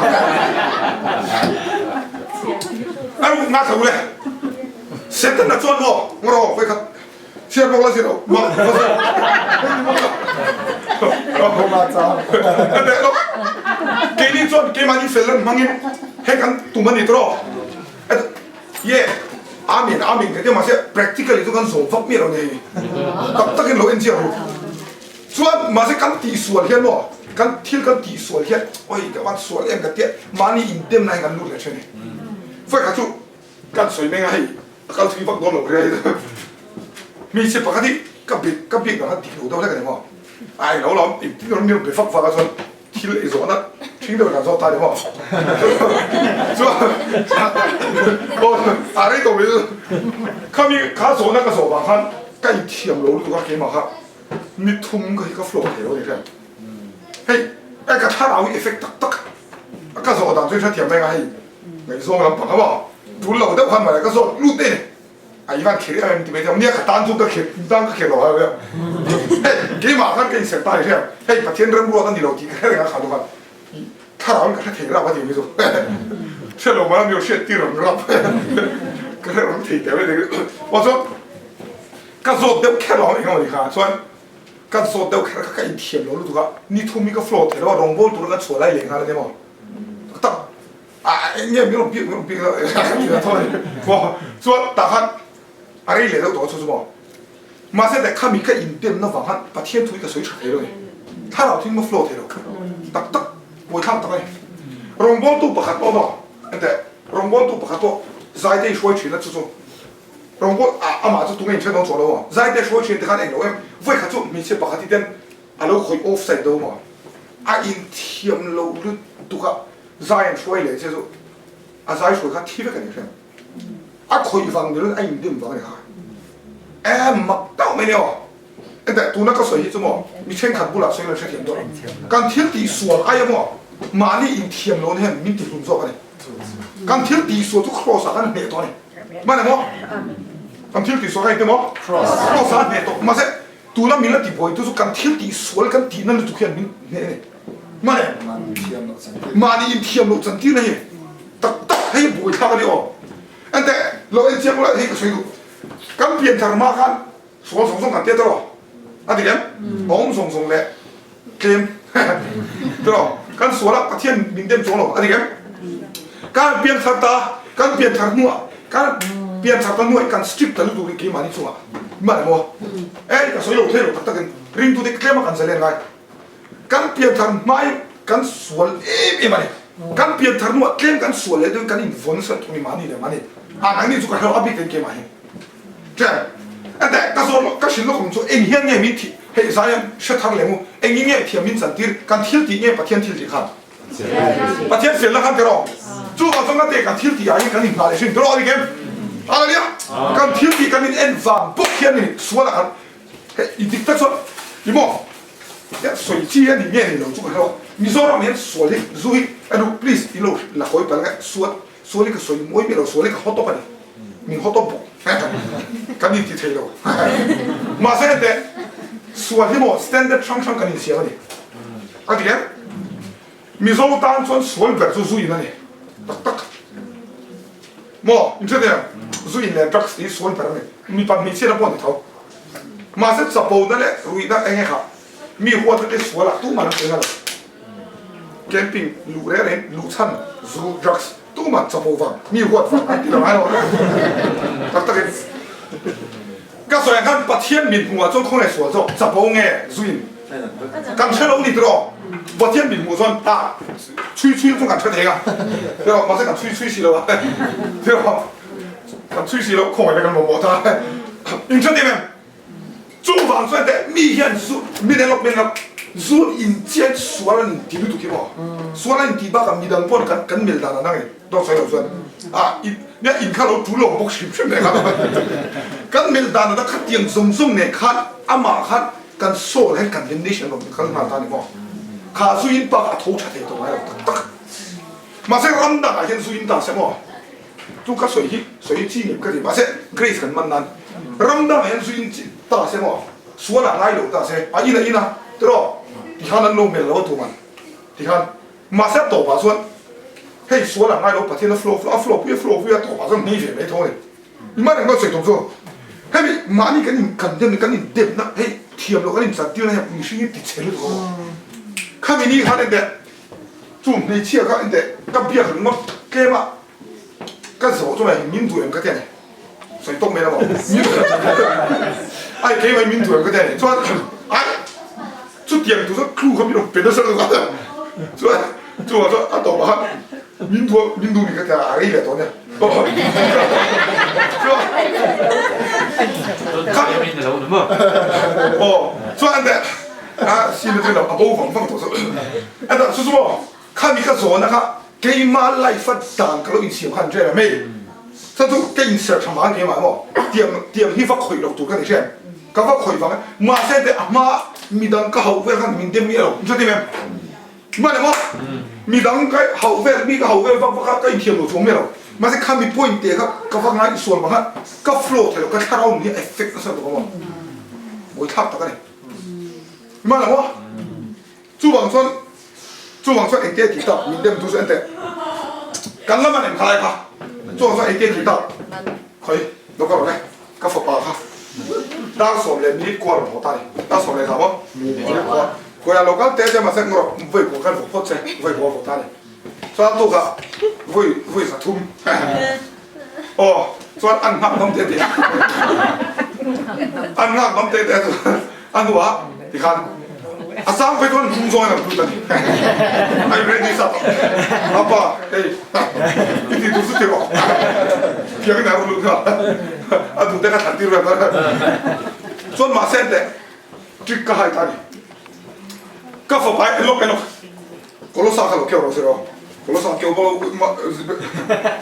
ไอ้พวกนักเขาเลยเสร็จแล้วชวนพ่อเราไปครับเชื่อพวกเราสิเรามาจ้าแต่เราเกนี่ชวนเกมันนี่เฟลล์มังงี้ให้กันตุ้มมันนี่ตรอเย่อามินก็จะมาเสีย practically ทุกคนส่งฟักมีเราเนี่ยตักกันเราเอ็นเจียร์ส่วนมาเสียกันตีส่วนเฮียนบ่กันที่กันตีส่วนเฮียนโอ้ยแต่ว่าส่วนเอ็มกันเตี้ยมานี่อินเต็มในกันรู้เลยใช่ไหมไฟกระจุกันสวยไม่ง่ายกันที่ฟักโดนหลอกเลยมีสิปกติกับบิ๊กกันตีหูเท่าไหร่กันบ่ไอ้เราที่เราเนี่ยไปฟักกันส่วนที่ไอ้ส่วนนั้นทิ้งเดินกันส่วนตายเลยบ่ส่วนโอ้อะไรตัวนี้เขามีขาโซนนั่นก็โซบางครั้งใกล้เทียมโหลตัวก็เกมมาครับมีทุ่มก็ให้เขาโฟล์เทลเลยครับ嘿，哎，个他老 effect 得，个时候当最出甜咩个嘿，你说我讲好不好？都老得看埋个说路的，啊，一般骑的哎，对不对？你看单独个骑，单个骑路啊个，嘿，几马上给你上大一些，嘿，把天人路当你老几个那个看到看，他老个他骑了，我听你说，这路嘛没有学地了，是吧？个那种骑的那个，我说，个说都开了，你看我看，说。กันโซเดลแค่ก็อินเทียมเราดูว่านี่ทุ่มมีก็โฟล์เทแล้วรองบอลตัวนั้นชัวร์ไล่เลี้ยงอะไรเนี่ยมั้งตั้งเนี่ยมีลมปีแล้วเท่าไหร่พอส่วนแต่ฮันอะไรเลยแล้วตัวชัวร์มั้งมาเสร็จแต่ข้ามีก็อินเดียมนั่งฟังฮันประเทศทุยก็สวยชัดเลยถ้าเราทิ้งมาโฟล์เทแล้วตั้งบวยข้ามตั้งไงรองบอลตัวประคัตตัวเนาะแต่รองบอลตัวประคัตตัวใจได้ช่วยชีวิตจู่รองบอลอามาจะตัวเองเชื่อต้องชัวร์แล้วมั้งใจได้ช่วยชีวิตที่ขันเองเราเองไว้ขัดจุมีเชื่อปกติเด่นเราคุยออฟไซด์ดูมั้งอินเทียมเราดูตัวก็ใจช่วยเลยเชื่อจู่ใจช่วยเขาที่ไปกันนี่ใช่ไหมคุยฟังเดี๋ยวอินเดียมฟังเลยค่ะมักเต้าไม่เนี่ยแต่ตัวนั้นก็สวยที่จู่มั้งมีเช่นขัดบุหรี่สวยเลยเชื่อเทียมตัวการเที่ยวตีสวนอะไรมั้งมานี่อินเทียมเราเนี่ยมีติดหุ่นโซ่กันเนี่ยการเที่ยวตีสวนทุกครอสกันเนี่ยตัวเนี่ยมาเนี่ยมั้งการเที่ยวตีสวนอะไรเนี่ยมั้งครอสเนี่ยตัวมาเสร็จตัวนั้นมีแล้วตีบอยตัวสุการเที่ยวตีสวนกันตีนั่นทุกอย่างเนี่ยมาเนี่ยมานี่อินเทียมเราจันทีเลยตักให้บอยท่ากันเลยอ๋ออันแต่เราเอ็นเจียงเราให้ก็สวยดูการเปลี่ยนธรรมะกันสวนส่งกันเตี้ยตลอดอันที่เนี่ยผมส่งเลยเกมตลอดการสวนละประเทศมินเต็มส่งหรออันที่เนี่ยการเปลี่ยนสัตตาการเปลี่ยนธรรมะการเปลี่ยนสัตตาหน่วยการสกิปแต่ลูกดูดิเกมมานี่ส่งอ่ะมาเนี่ยมั้งก็สวยเราเท่เราตักกันริมตัวเด็กเล่มากันเสร็จเลยไงการเปลี่ยนธรรมะการสวนมาเนี่ยการเปลี่ยนธรรมะเกมการสวนเลยด้วยการอินฟลูเอนเซอร์ตรงนี้มานี่เลยมานี่อันนี้สุดเราอัพพิเกมมาเนี่ยใช่แต่ก็สวนก็สิ่งเราของตัวเองเฮียเนี่ยมีที่เฮ้ยสายเชื่อทางเลยมั้งเองเนี่ยเทียมมินสันติการเที่ยวตีเนี่ยประเทศที่ดีครับประเทศเสร็จแล้วครับเดี๋ยวจู่ก็ต้องการเด็กการเที่ยวตีอะไรกันนี่มาเลยสิเดี๋ยวอะไรกันอะไรเนี่ยการเที่ยวตีกันนี่เอ็นฟังพวกเที่ยวนี่สวนละกันเฮ้ยอีดิกตักสวนยี่โม่เนี่ยสวยจีนนี่เนี่ยเราจู่ก็เรามีโซนเราเนี่ยสวยเลยจู่อีไอ้ดู please อีโลละคอยไปแล้วสวยเลยก็สวยมวยไม่เราสวยเลยก็ฮอตท็อปไปเลยมีฮอตท็อปปุ๊บกันนี่ที่เที่ยวมาเสร็จแต่สวยที่โม่ standard ช่างกันนี่เสียกันนี่อะไรเนี่ยมีโซนตั้งส่วนสวยแบบจู่ๆนั่นนี่ตักโม่你知道จู่ๆเนี่ย drugs ที่สวยแบบนี้มีปัญหาเสียแล้วปนที่เขามาเสร็จสปอร์ตนั่นแหละรู้อีกนะเองครับมีหัวที่สวยละตู้มันเป็นอะไรแคมปิ้งลูเรนลูชันจู่ drugs ตู้มันสปอร์ตฟังมีหัวฟังที่เราให้เราตักก็ส่วนกันประเทศมีหัวจนคงในสวนจบสปอร์ตไงจู่กันเชื่อเราดีตลอดประเทศมีหัวจนตา吹中間出嚟㗎，你話我識咁吹事咯喎，你話咁吹事咯，可能你咁冇得，認出啲咩？做飯出嚟咪人數咪人落咪落，數人接數啦人地都幾多，數啦人地巴咁咪人幫緊咪人嗱嗱嘅，多水流算，啊，你人家老煮落木船出嚟㗎，緊咪人嗱嗱咳電鬆鬆嚟咳，阿媽咳，緊數咧緊點啲上落緊麻煩啲喎。卡苏因巴头出嚟度喺度得，馬上諗得係蘇因打什麼？都個水資源嗰啲，馬上 Grace 很困難，諗得係蘇因打什麼？蘇南挨路打什？啊，依啦，對咯，你看那路面老多嘛，你看馬上倒把算，嘿，蘇南挨路白天都 flow 不要倒把算沒血沒頭嘞，你媽兩個水動作，嘿，馬你緊你點那嘿，甜落緊你實掉咧，唔算啲錢嚟㗎。看明你看那个，就那切看那个，干别很么干嘛？干什么做嘞？民主人个点嘞，所以都没了嘛。民主人，哎，给为民主人个点嘞，说哎，就点都是苦和别的别的事儿个，说就我说啊，懂吧？民主你个点啊，一点多呢，是吧？看民的楼的嘛，哦，说那个。啊，现在这个包房放多少？哎，那叔叔，看你个做那个，给马来发展个一起看这没？这都给市场买给买么？点去发亏了，做个你先，搞发亏房，马现在阿妈咪当个好，为看明天没有，你说对没？ มาเลยมั้งมีดังไก่เห่าเวลมีก็เห่าเวลฟังก็อินเทียมหนูชงไม่หรอกมาสิข้ามีพอยต์เดียวครับก็ฟังงานส่วนบางฮะก็โฟล์แต่ก็ถ้าเราเนี่ยเอฟเฟกต์นั่นสิตัวมั้งโอ้ยทับตะกันเลยมาเลยมั้งจู่บางส่วนเอ็งเตี้ยกี่ตับมีเดิมทุกส่วนเตี้ยกันแล้วมันเอ็งอะไรครับจู่บางส่วนเอ็งเตี้ยกี่ตับเฮ้ยแล้วก็อะไรก็ฝากครับดาวส่งเลยนิดกว่าหรอตายดาวส่งเลยครับว่านิดกว่าคุยเราก็เตะจะมาเซ็งเราไม่กลัวกันพอใจไม่กลัวตายส่วนตัวก็ไม่สะทุ่มโอ้ส่วนอันหักน้ำเตะอันหักน้ำเตะอันหัวที่ขันอาสามไปคนคุ้มซอยนะคุณตานี่ไอ้เรื่องนี้สัตว์อาป้าเฮ้ยที่ดูสุดที่บอกเพียงแต่รู้ครับอ่ะดูแต่ก็ทันทีเลยนะส่วนมาเส้นเตะทริกก็ให้ตานี่ก็ฝ่ายไอ้ลูกก็รู้สักเขาเกี่ยวกับสิ่งเราก็รู้สักเกี่ยวกับ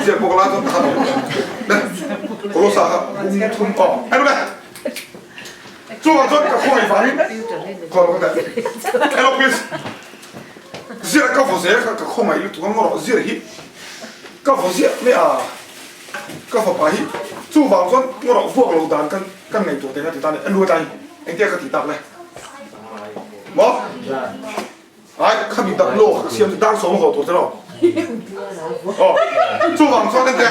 เสียพวกเราต้องทำเนี่ยก็รู้สักทุ่มอ๋อไอ้ลูกเนี่ยจู่ๆก็คุยฟังคนก็ได้ไอ้ลูกพี่เสียก็ฟังเสียก็คุยมาอีกตัวก็รู้เสียฮีก็ฟังเสียไม่ก็ฟังไปฮีจู่ๆบางคนก็รู้พวกเราด่านกันในตัวเด็กที่ตาเนี่ยรู้ได้เอ็งเด็กก็ติดตามเลยมั้งไอ้ข้ามีดักโลกเสียมดักสมหัวตัวเจ้า哦，做网穿那个，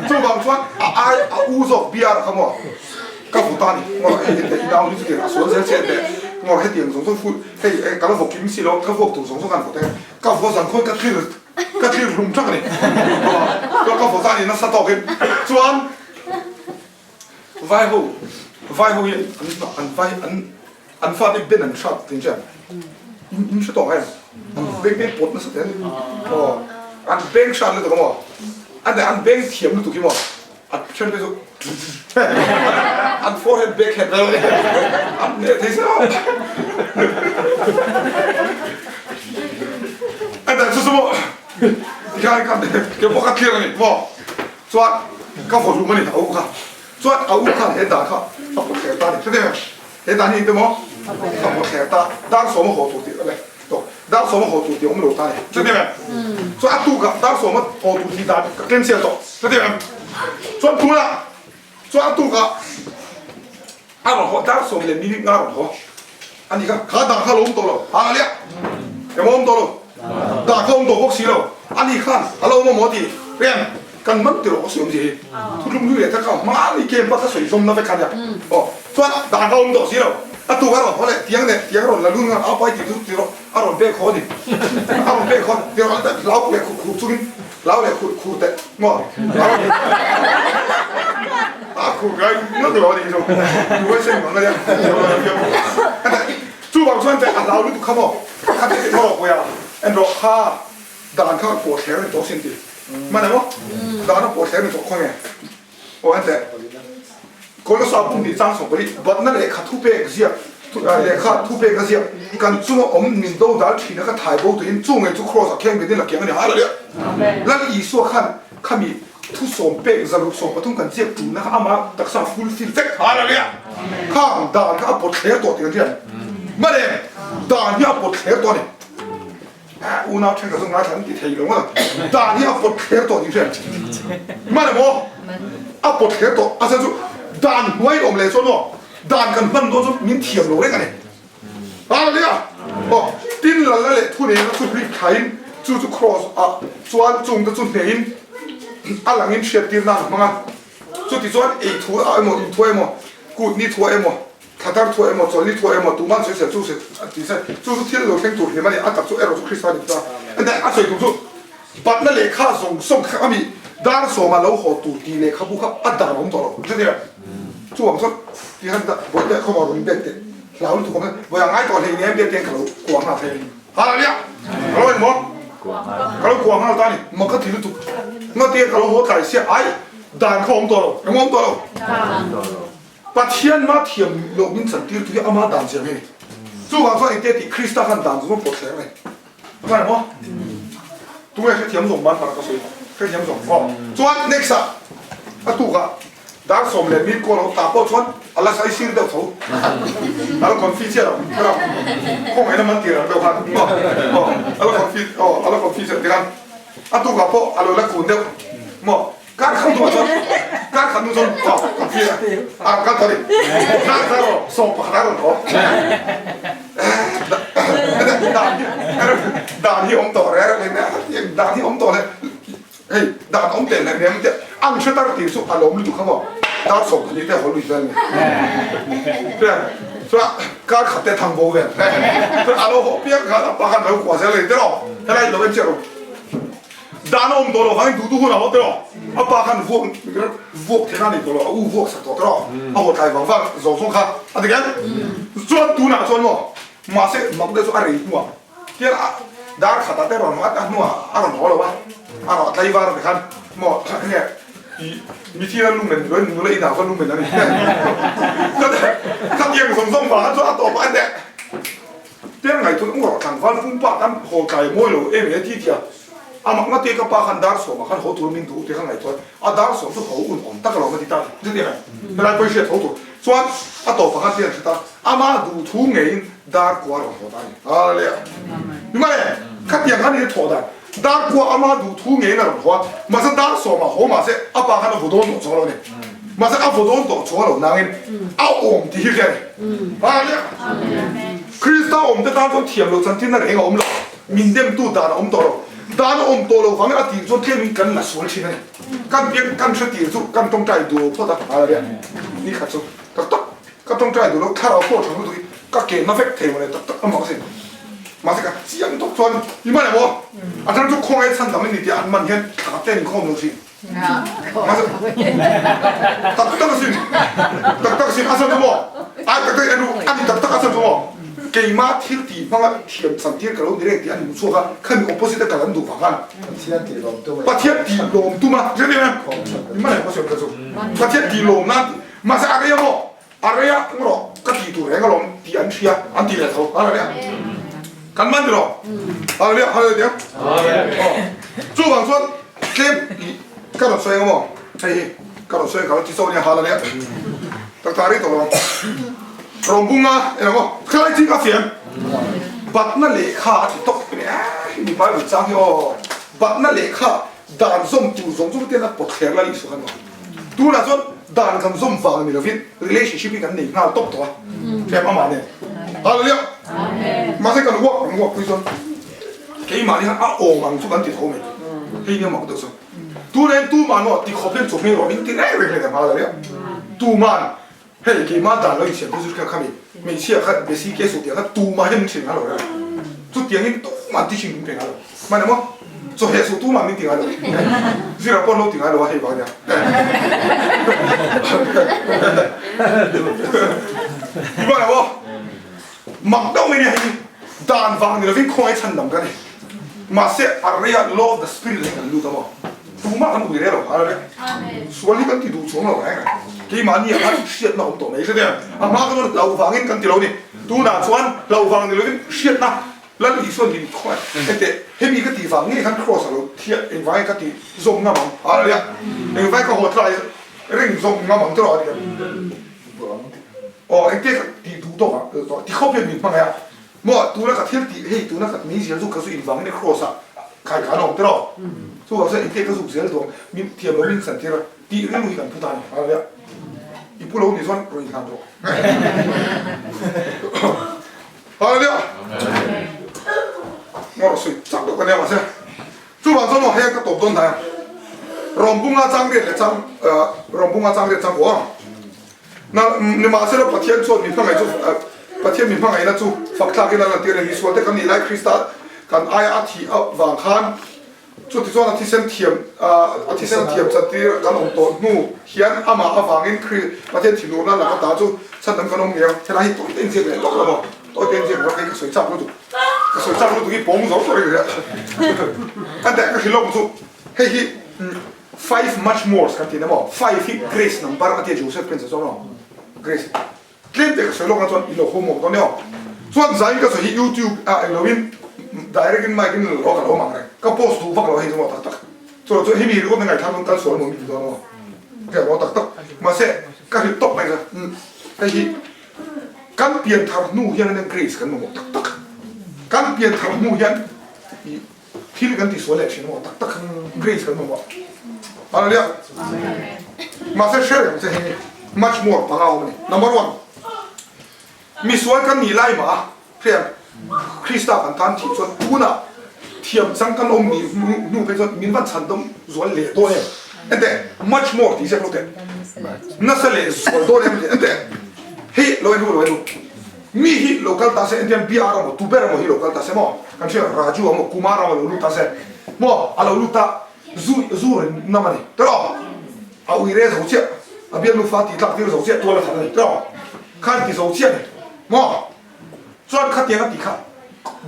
做网穿乌索比亚的看我，搞复杂的，我然后你就给他说这些的，我还点从复，搞到复金丝咯，搞复图从干复的，搞复上看搞去弄出来的，搞复杂的那啥刀给转，外后也安发的变能杀，真正，你是多哎，别搏那是的，哦。อันเบ่งชันเลยตัวมั้งอันไหนอันเบ่งเทียมเลยตัวกี่มั้งอันเช่นไปสุดอันโฟร์เฮดเบคเฮดเลยอันเนี่ยที่สุดอันแต่สุดสมองที่ใครกันเกี่ยวกับการเที่ยวนี่มั้งส่วนก็ฝนรู้มันนี่เอาค่ะส่วนเอาค่ะเห็นตาค่ะเอาปวดแขนตาเนี่ยใช่ไหมเห็นตานี่ตัวมั้งเอาปวดแขนตาด้านสมองหัวตัวเดียวเลย当什么好做的，我们老大嘞，知道没？所以阿杜个当什么好做的，大跟谁做，知道没？所以多了，所以阿杜个阿老好当什么嘞？你阿老好，啊你看，他打他龙多了，阿了，有冇咁多咯？打他龙多不死咯，啊你看，阿老冇的，边根本就我想住，ทุกลุง他讲，妈你见不得水中那边看呀，哦，所以打他龙多死咯。啊，杜个咯，好嘞，点嘞，点咯，那路个阿伯就就咯，阿龙别可的，阿龙别可，点咯，老来苦出去，老来苦的，我，啊苦个，那个我的说，我先问个呀，珠宝川在啊老里头看么，看这个老不呀，按照哈，但看过钱的多先的，嘛的么，但那过钱的多看嘅，我按在。คนก็สอบปุ่มดีจังส่งไปดิบัดนั่นเลยขาทุเปกเสียเลยขาทุเปกเสียกันจุ่มอมมินโดดัลทีนั่นก็ถ่ายโบตัวนี้จุ่มไงจุ่มครอสแข่งไปนี่หลักแข่งกันเนี่ยอะไรเนี่ยแล้วอีส่วนข้ามีทุส่งเปกจะรู้ส่งปะทุ่งกันเจ็บจุ่มนะครับอามาตักษาฟูลฟิลเฟกอะไรเนี่ยข้างด่านข้าปวดแขนตัวเดียวเนี่ยมาเลยด่านที่ปวดแขนตัวเนี่ยอูน่าเช่นกับสงฆ์ฉันติดเทียงว่าด่านที่ปวดแขนตัวนี้เนี่ยมาเลยมั้งปวดแขนตัวอาเซนซูด่านไว้อมเลยส่วนว่าด่านกันมันโดนมินเทียมโลได้กันเนี่ยอะไรเนี่ยอ๋อติ้นละเลยทุเรียนทุเรียนขายจู่ครอสส่วนจุงจะจุดเนี่ยอะไรเงี้ยเชียร์ตีนนั่นมั้งอ่ะส่วนที่ส่วนไอ้ทัวไอ้หมดทัวไอ้หมดกูนี่ทัวไอ้หมดขาตาทัวไอ้หมดส่วนนี่ทัวไอ้หมดตัวมันเสียจู่เสียที่เสียจู่เที่ยวเราแข่งตัวเห็นไหมเนี่ยอากับจู่เอโรจู่คริสตัลนี่จ้าอันนี้อาศัยจู่ปัดนั่นเลยข้าส่งข้ามีด่านส่งมาแล้วหัวตัวดีเลยข้าบุกข้าอัดด่านผมต่อหรอใช่ไหมจู่ผมส่งที่ท่านบอกได้เข้ามาลงเด็ดเด็ดเราถูกไหมบอกอย่างง่ายก่อนเลยเนี่ยเด็ดเด็ดเขากวางมาเทนอะไรเนี่ยเราเห็นมั้งเขากวางมาตอนนี้มันก็ถือถูกเมื่อเด็กเขาหัวไก่เสียไอ้ด่านเขาผมต่อหรอยังผมต่อหรอปัจเจียนมาเทียมโลกมินสันติทุกอย่างมาด่านเสียไหมจู่ผมส่งไอ้เด็ดที่คริสต์กันด่านจะต้องปลดเสียไหมว่าไงมั้งตัวไอ้เทียมส่งบ้านปากกระสุนแค่เทียมส่งอ๋อส่วน next อ่ะตู้ก็ dar som le mit ko lo ta po chon ala sai sir da tho ala confuse ra ra ko ai na man ti ra do ha ala confuse ti kan atu ga po ala la kun de mo kan kham do chon kan kham do chon confuse kan ta ri na ta ro so pa na ro đàn thì ông tổ ra này nè đàn thì ông tổ này hey đàn ông tiền này nè ăn chưa ta tiền số alo mình không có đàn số thì để họ lùi ra này对是吧刚ขับแต่ทางโบเวนคือalo họ biết cái bà hắn nói quả sẽ lấy đấy rồi thế này nó bên chơi rồi đàn ông tổ rồi hắn đủ nào đấy rồi bà hắn vuộc thế này rồi vuộc sạch rồi họ thay bằng vang rồi xong khác anh thấy cái đủ nào cho nó mà sẽ mặc được số ari mua kia là đã khát tới rồi mà ăn mua ăn nó rồi ba ăn tay vào rồi khăn mà ngheมีที่นั่นลุงเหม็นด้วยลุงเลยอีน่าก็ลุงเหม็นนั่นนี่ก็แต่ถ้าเอียงส่งๆมาตัวต่อไปเนี่ยเตี้ยไงทุกคนทางฟันฟุ้งปากกันโหไก่มวยหรือเอ็มเอที่เทียอามักมาเตะกับปากกันดาร์สมาขันหัวตัวมินดูเตะข้างไหนตัวดาร์สสุดหัวอุ่นอ่อนตั้งกระโหลกที่ตาจะเดี๋ยวไงเวลาไปเชียร์หัวตัวส่วนต่อปากกันเตี้ยที่ตามาดูทุ่งเงินดาร์กว่าเราหัวตายอะไรอ่ะนี่มาเลยขัดเตียงกันนี่ถอดได้ดาร์กว่ามาดูทุ่งเงินน่ะหัวมาสักดาร์สมาหัวมาเสอาปากกันหัวโดนตัวเราเนี่ยมาสักหัวโดนตัวเรานางเงินเอาอมที่เกี่ยอะไรอ่ะคริสต์อมจะตามตัวเทียมเราจันทินนั่นเองอมเรามินเดมตู้ดานอมตัวเราดานอมตัวเราฟังอาทิตย์จนเที่ยงกันมาสวนชินเลยกันเพียงกันเฉลี่ยสุกันต้องใจดูเพราะอะไรเนี่ยนี่ขัดสุตักตักก็ต้องใจดูแล้วถ้าเราพูดถึงตัวก็เก่งมาเฟกเทมเลยตักตักมาสิมาสิกันเสียงทุกคนยี่มันอะไรบ่อาจารย์ทุกคนไอ้ท่านทำให้นี่ที่อันมันเห็นขาเต้นข้อมือสิมาสิตักตักสิตักตักสิอาจารย์จะบอกตักตักดูอันนี้ตักตักอาจารย์จะบอกเกี่ยมาที่ตีฟังว่าเทียมสันติกับเราเรื่องที่อันนี้ชัวร์กันขึ้นมี opposite กับอันดูฟังกันประเทศตีลมตู้มาใช่ไหมยี่มันอะไรก็เสียงกระสุนประเทศตีลมนั่นมาสิอะไรบ่อะไรอ่ะงั้นหรอก็ตีตัวแรงก็ลงตีอันเชียอันตีเลยเท่าอะไรเนี่ยกันมันหรออะไรเนี่ยอะไรเดี๋ยวจู่บางส่วนเก็บก็ต้องช่วยกันบ่ใช่ก็ต้องช่วยเขาที่โซนเนี่ยหาอะไรเนี่ยตักตารีตัวลงรมบุ้งอ่ะเอ็งบ่ใครที่ก็เสียงบัดนั่นเลยข้าที่ตกเนี่ยมีไปวิจารณ์ย่อบัดนั่นเลยข้าด่านส้มจู่ส้มจู่เตี้ยนักปกเสียงอะไรอีกสักหน่อยดูนะส่วนด่านคำส้มฟังมีเราฟิต relationship กันหนึ่งหน้าตกตัวแค่ประมาณเนี่ยอะไรเนี่ยมาใช่กันวัวคุยส่วนแค่มาเนี่ยอ่ะโอ่งมันทุกคนติดโฮมให้เนี่ยมาตัวส่วนดูเนี่ยดูมันว่าที่เขาเล่นจบไม่หรอกนี่ที่ไหนเรื่องอะไรมาอะไรเนี่ยดูมันเฮ้ยกี่มาด่านเราอีกเสียงก็จะแค่ข้ามีไม่เชื่อข้าเบสิกแค่สุดเดียวข้าดูมาให้มึงเสียงอะไรเลยสุดเดียวนี่ตู้มันที่ชิงมึงเป็นอะไรมันเนี่ยมั้ง做黑手都嘛没顶下头，虽然帮老顶下头还帮的，你讲来不？mặc đâu mấy này đàn vàng thì nó phải coi chân nằm cái này mà sẽ area love the spirit này cần lưu tâm không? Tu mà không được đấy đâu, à đấy. Số này cần thì đủ xuống rồi đấy. Cái mà nhiều anh shit nó không tổ mấy cái đấy. À mà cái nó lầu vàng ấy cần thì lâu đi. Tu nào số anh lầu vàng thì nó phải shit na. Lần đi xuân thì coi. Cái đấy, hết đi cái地方này hắn cross rồi, thiệt, anh phải cái gì dùng ngắm à đấy. Anh phải có hột lại, ring dùng ngắm cho rồi đấy. anh tiếc thì đủ đâu mà, thì không biết mình bằng này. Mà tu nó cả thiết thì hey tu nó cả mấy giờ dùng cái gì vắng này cross à, khai khá nó được rồi. Số cái anh tiếc cái dùng gì đó, mình thiệp nó mình sản thiệp thì cái người cần phụ tải, à đấy. Ít bữa lâu thì xong rồi làm rồi. À đấy. Ngồi suy chắc được cái này mà xem. Chú bạn cho nó hay cái tổ tôn này. Rombunga trang điện là trang, rombunga trang điện trang của. Na ni mà sẽ là phát hiện cho mình phong này chú, phát hiện mình phong này là chú phát thạc cái là tiền này số thế cái này lại Christa, cái ai ở thì ở vàng khan, chú thì cho nó thì xem thiểm, thì xem thiểm cho thì cái ông tổ nu hiện à mà ở vàng in Christ, phát hiện thì nu là cái ta chú chân đâm cái ông nghèo, thế là hết tổ tiền gì vậy, tổ là bao, tổ tiền gì vậy cái sợi chắp luôn chú, cái sợi chắp luôn chú cái bóng giống rồi đấy, anh đấy cái lồng chú, hey hi, five much more cái gì đó mà, five hit grace number cái gì Joseph Prince cho nó. Grace, claim cái số lượng là chọn ilo homo đó nhá, chọn giải cái số YouTube anh nói direct in my cái lo cái lo mà này, cái post thu phát lo hay cho tắc tắc, cho hay bị cái ngày tham cái số mình đó nó, cái lo tắc tắc, มาเสก็คือตกไปซะไอ้ที่การเปลี่ยนทางนู่นยังนั่งกรีซกันมาหมดตักการเปลี่ยนทางนู่นยังที่กันที่สวนเล็กใช่ไหมหมดตักกรีซกันมาหมดอะไรเนี่ยมาเสเชื่ออย่างเช่น much more ปังเอาเนี่ย number one มีสวนกันหนีไล่มาเพียงคริสต์กันทันที่ส่วนตัวน่ะเทียมสังกันอมนี่นู่นเป็นส่วนมินวันฉันต้องสวนเล่ตัวเองแต่ much more ที่จะรู้แต่นั่นสิเลยสวนตัวเองแต่เฮ้ยเราดูมีฮิโลกัลตาเซนเดียนบีอาร์มั้งตูเบอร์มั้งฮิโลกัลตาเซมั้งกันเชื่อราจูมั้งคุมาร์มั้งลูตาเซมั้งอะไรลูตาซูนั่นมันนี่แต่ละเอาอีเรสเขาเชื่ออาเบียนลูฟาติลักที่เขาเชื่อตัวละทันเลยแต่ละข้าที่เขาเชื่อเนี่ยมั้งส่วนข้าเตียงข้าตีข้า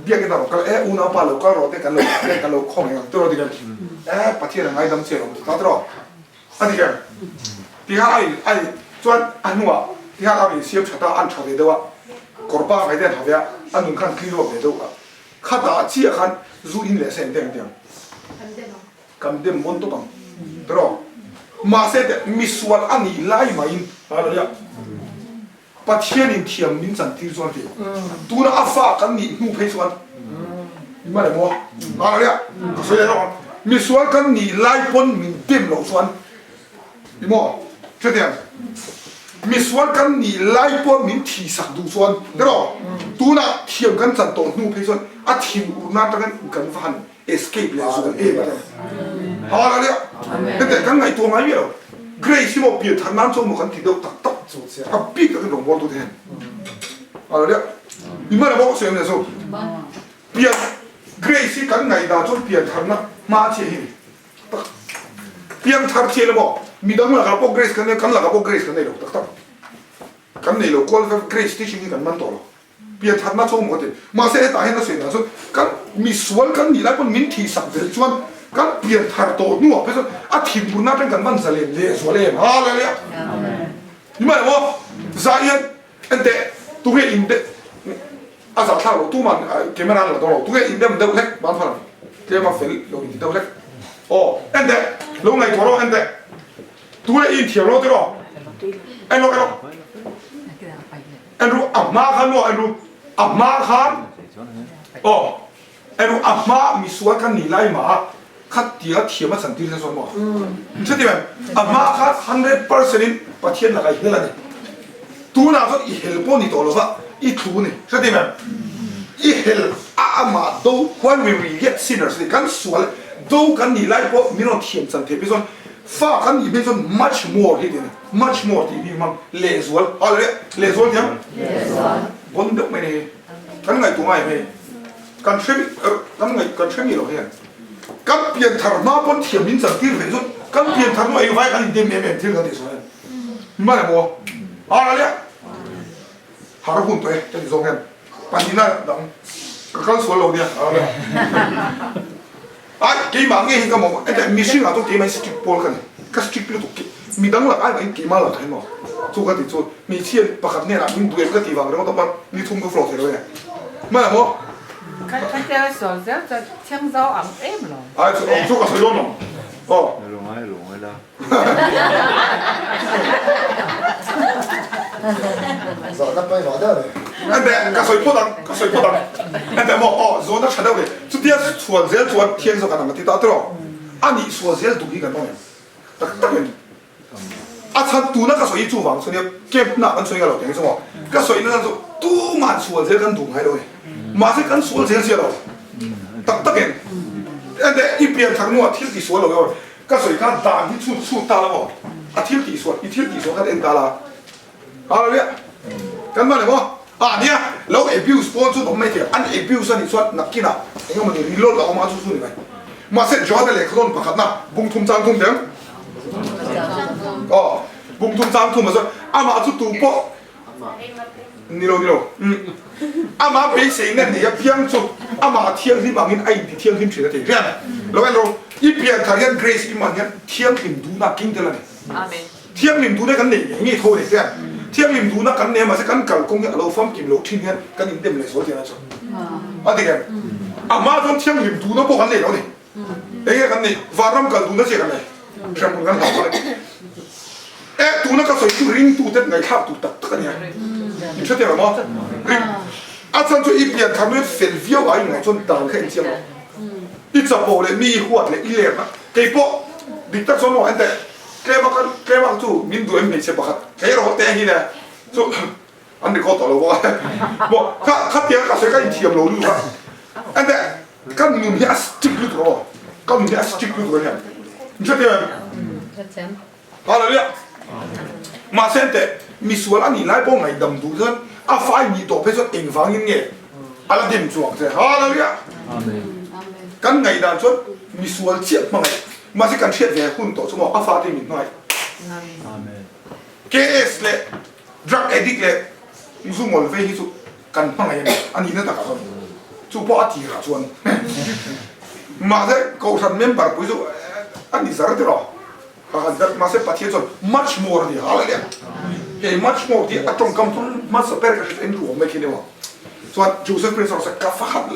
เบียกันตลอดก็อุณหภูมิเราก็รอแต่กันเราข้องอย่างตัวเราดีกันประเทศไหนดำเชื่อเราแต่ละอันนี้กันที่ข้าไอ้ส่วนอันนู้นที่ข้าเอาไปเสียบชะตาอันชาเดียวกอร์บ้าไอ้เด็กเขาเนี่ยอันนู้นขันคลีโร่เดียวกันข้าตาเชี่ยขันจูอินเลเซนเดียงกันเดิมบนตัวบังตลอดมาเสด็จมิสวาอันนี้ไล่มาอินอะไรเนี่ยประเทศนี้เทียมมินสันติส่วนที่ตัวนั้นอาฟ้ากันนี่นู่เพส่วนมาเลยมั้งอะไรเนี่ยสวยแล้วมิสวากันนี่ไล่ปนมินเต็มหลงส่วนมั้งเช่นเดียวมีส่วนกันนี่ไล่พวกมินที่สักดูส่วนเดี๋ยวตัวน่ะเทียมกันจันโตนู่นพี่ส่วนอาทิมอุณาตั้งกันฟัน escape เลยส่วนมาเลยอะไรเนี่ยแต่กันไงตัวไงไม่รู้เกรซิโมเปลี่ยนทางนั้นส่วนมันกันที่เดียวตักกับปีกกันตรงบอลตัวแทนอะไรเนี่ยมีมาแล้วบอกเสียงเนี่ยส่วนเปลี่ยนเกรซิกันไงดาจนเปลี่ยนทางนั้นมาเชียร์เปลี่ยนทางเชียร์แล้วบอกมีดังหลักกับพวกเกรซกันเนี่ยกันหลักกับพวกเกรซกันเนี่ยหรอกตักกันเนี่ยเราควรกับเกรซที่ชิงกันมันต่อหรอเปลี่ยนทันมาช่วงหมดเลยมาเสียตายให้น่าเสียนะส่วนกันมีส่วนกันนี่แล้วมันมินทีสักเดือนส่วนกันเปลี่ยนทันโตนัวไปส่วนอาทิตย์บุญน่าเป็นกันมันเสลียนเลยส่วนเลยอะไรเนี่ยนี่หมายว่าใจเย็นอันเดตัวเองอินเดอาสาท่าเราตัวมันเกมมันอะไรตัวเราตัวเองอินเดมันเด็กเล็กบ้านพลังเกมมาเฟลเราอินเด็กเล็กโอ้อันเดลงไงตัวเราอันเดตัวเองเที่ยวเราตัวเราไอ้เราอันรู้อับมาขันว่าอันรู้อับมาขันโอ้อันรู้อับมามีส่วนกันนี่ไล่มาขัดเดียเทียมมาสันติเรื่องส่วนมั้งใช่ไหมอับมาขัน100%ประเทศละไงเท่านั้นตัวน่ะก็อีเฮลปนี่ตัวเราว่าอีทูนี่ใช่ไหมอีเฮลอามาดู when we get sinners กันส่วนดูกันนี่ไล่พวกมีน้องเทียมสันติพิส่วนฟ้ากันอีเป็นส่วน much more ที่นี่ much more ที่พี่มันเลสวลอะไรเลสวลยังบนเด็กไม่ได้กันไงตัวไม่กันเชื่อมกันไงกันเชื่อมอยู่หรอเฮียกันเปลี่ยนทางมาบนเทียมมินสันติเป็นส่วนกันเปลี่ยนทางมาไอ้ไว้กันเต็มเต็มที่กันที่ส่วนไม่ได้บ่อะไรเนี่ยหาหุ่นตัวจะที่ส่งกันปัจจุบันดังกันส่วนเราเนี่ยอะไรอ่ะกี่บางเงี้ยก็มองแต่มีสิ่งอะไรต้องเกี่ยมันสกิปพอลกันก็สกิปไปตัวกี่มีดังหลักอะไรกี่มาหลักให้มั้งทุกคนที่สุดมีเชี่ยประคับเนี่ยนะมีตัวเองก็ตีวางแล้วก็ต้องมีทุ่มก็ฟลอตเลยไม่หรอ看这小子这青枣昂哎不咯？哎，做个谁弄弄？哦。ลงไว้แล้ว 早那白毛的嘞。อันเดียก็สวยพูดดังอันเดียบอกอ๋อโซนนั้นฉันเอาเลยสุดที่ส่วนเจ้าส่วนเทียนส่วนกันนั่นที่ตาตรออันนี้ส่วนเจ้าดูที่กันบ้างเนี่ยตั้งเป็นอาฉันดูนั่นก็สวยจู่วังส่วนนี้เก็บหนักกันสวยกันหรอกอย่างนี้ใช่ไหมก็สวยนั่นส่วนตู้มันส่วนเจ้ากันดูให้เลยมาสิกันส่วนเจ้าเสียเราตั้งเป็นอันเดียอีเปลี่ยนทางนู้นที่ที่ส่วนเราเลยก็สวยกันด่านที่สู้ตาแล้วบอกอาที่ที่ส่วนอีที่ที่ส่วนกันเอ็นตาละอะไรเนี่ยกันมาเลยมั้งเนี่ยเราabuse ตัวสุดผมไม่เที่ยอันabuse นี่ส่วนนักกินอ่ะเองมันรีโหลดเราเอามาสู้นี่ไปมาเสร็จจอดเลยเขาโดนประคับนะบุ้งทุ่มจางทุ่มเดียงอ๋อบุ้งทุ่มจางทุ่มมาส่วนมาสุดตัวปะนี่เรามาไปเสียงเนี่ยเพียงสุดมาเที่ยงที่บางทีไอ้ที่เที่ยงที่เฉยๆเรื่องเราอีเพียงทางยัน grace อีมันยันเที่ยงหิมดูนักกินเท่านั้นเที่ยงหิมดูได้กันเนี่ยอย่างนี้โทษเลยเรื่องเที่ยงริมดูนักกันเนี่ยมาสักกันกับกงเนี่ยเราฟังกินเราทิ้งเนี่ยกันอินเต็มเลยสวยจริงนะจ๊ะอะไรกันมาจนเที่ยงริมดูนักพวกกันเนี่ยเราเนี่ยเอ้ยกันเนี่ยฟาร์มกันดูนักเสียกันเลยแค่มึงกันหลับเลย tu na ka soi tu ring tu te ngai khap tu tak tak ania ni chate ma mo ring a chan chu i pian tham le fel vio ai ngai chon dang khen chiang i cha po le mi huat le i le na ke po dik tak so mo ante ke ma chu min du em me che pakhat ke ro te hi ne chu an ni ko to lo bo ka tia ka se ka i thiam lo lu ka ante kan nun ya stick lu to kan nun ya stick lu to ne ni chate ma hallelujah mà xem thế, mình suy là nhìn lại bao ngày đầm đủ hơn, à phải nhìn tổ phép cho ảnh vang in nghe, à là điểm chuộng thế, hallelujah, cái ngày đàn chốt mình suy chết mà sẽ cần chết về hun tổ cho mà à phải thì mình nói, KS lệ, drug addict lệ, dùng một về hi cần bằng ngày này, anh nhìn nó đặc hơn, chú bỏ thì cả chuồn, mà thế cầu thần member ví dụ anh đi ra rồi that must have patients much more than hallelujah. Hey, much more the atong come from must have better in room make it one. So Joseph Prince of Kafahat.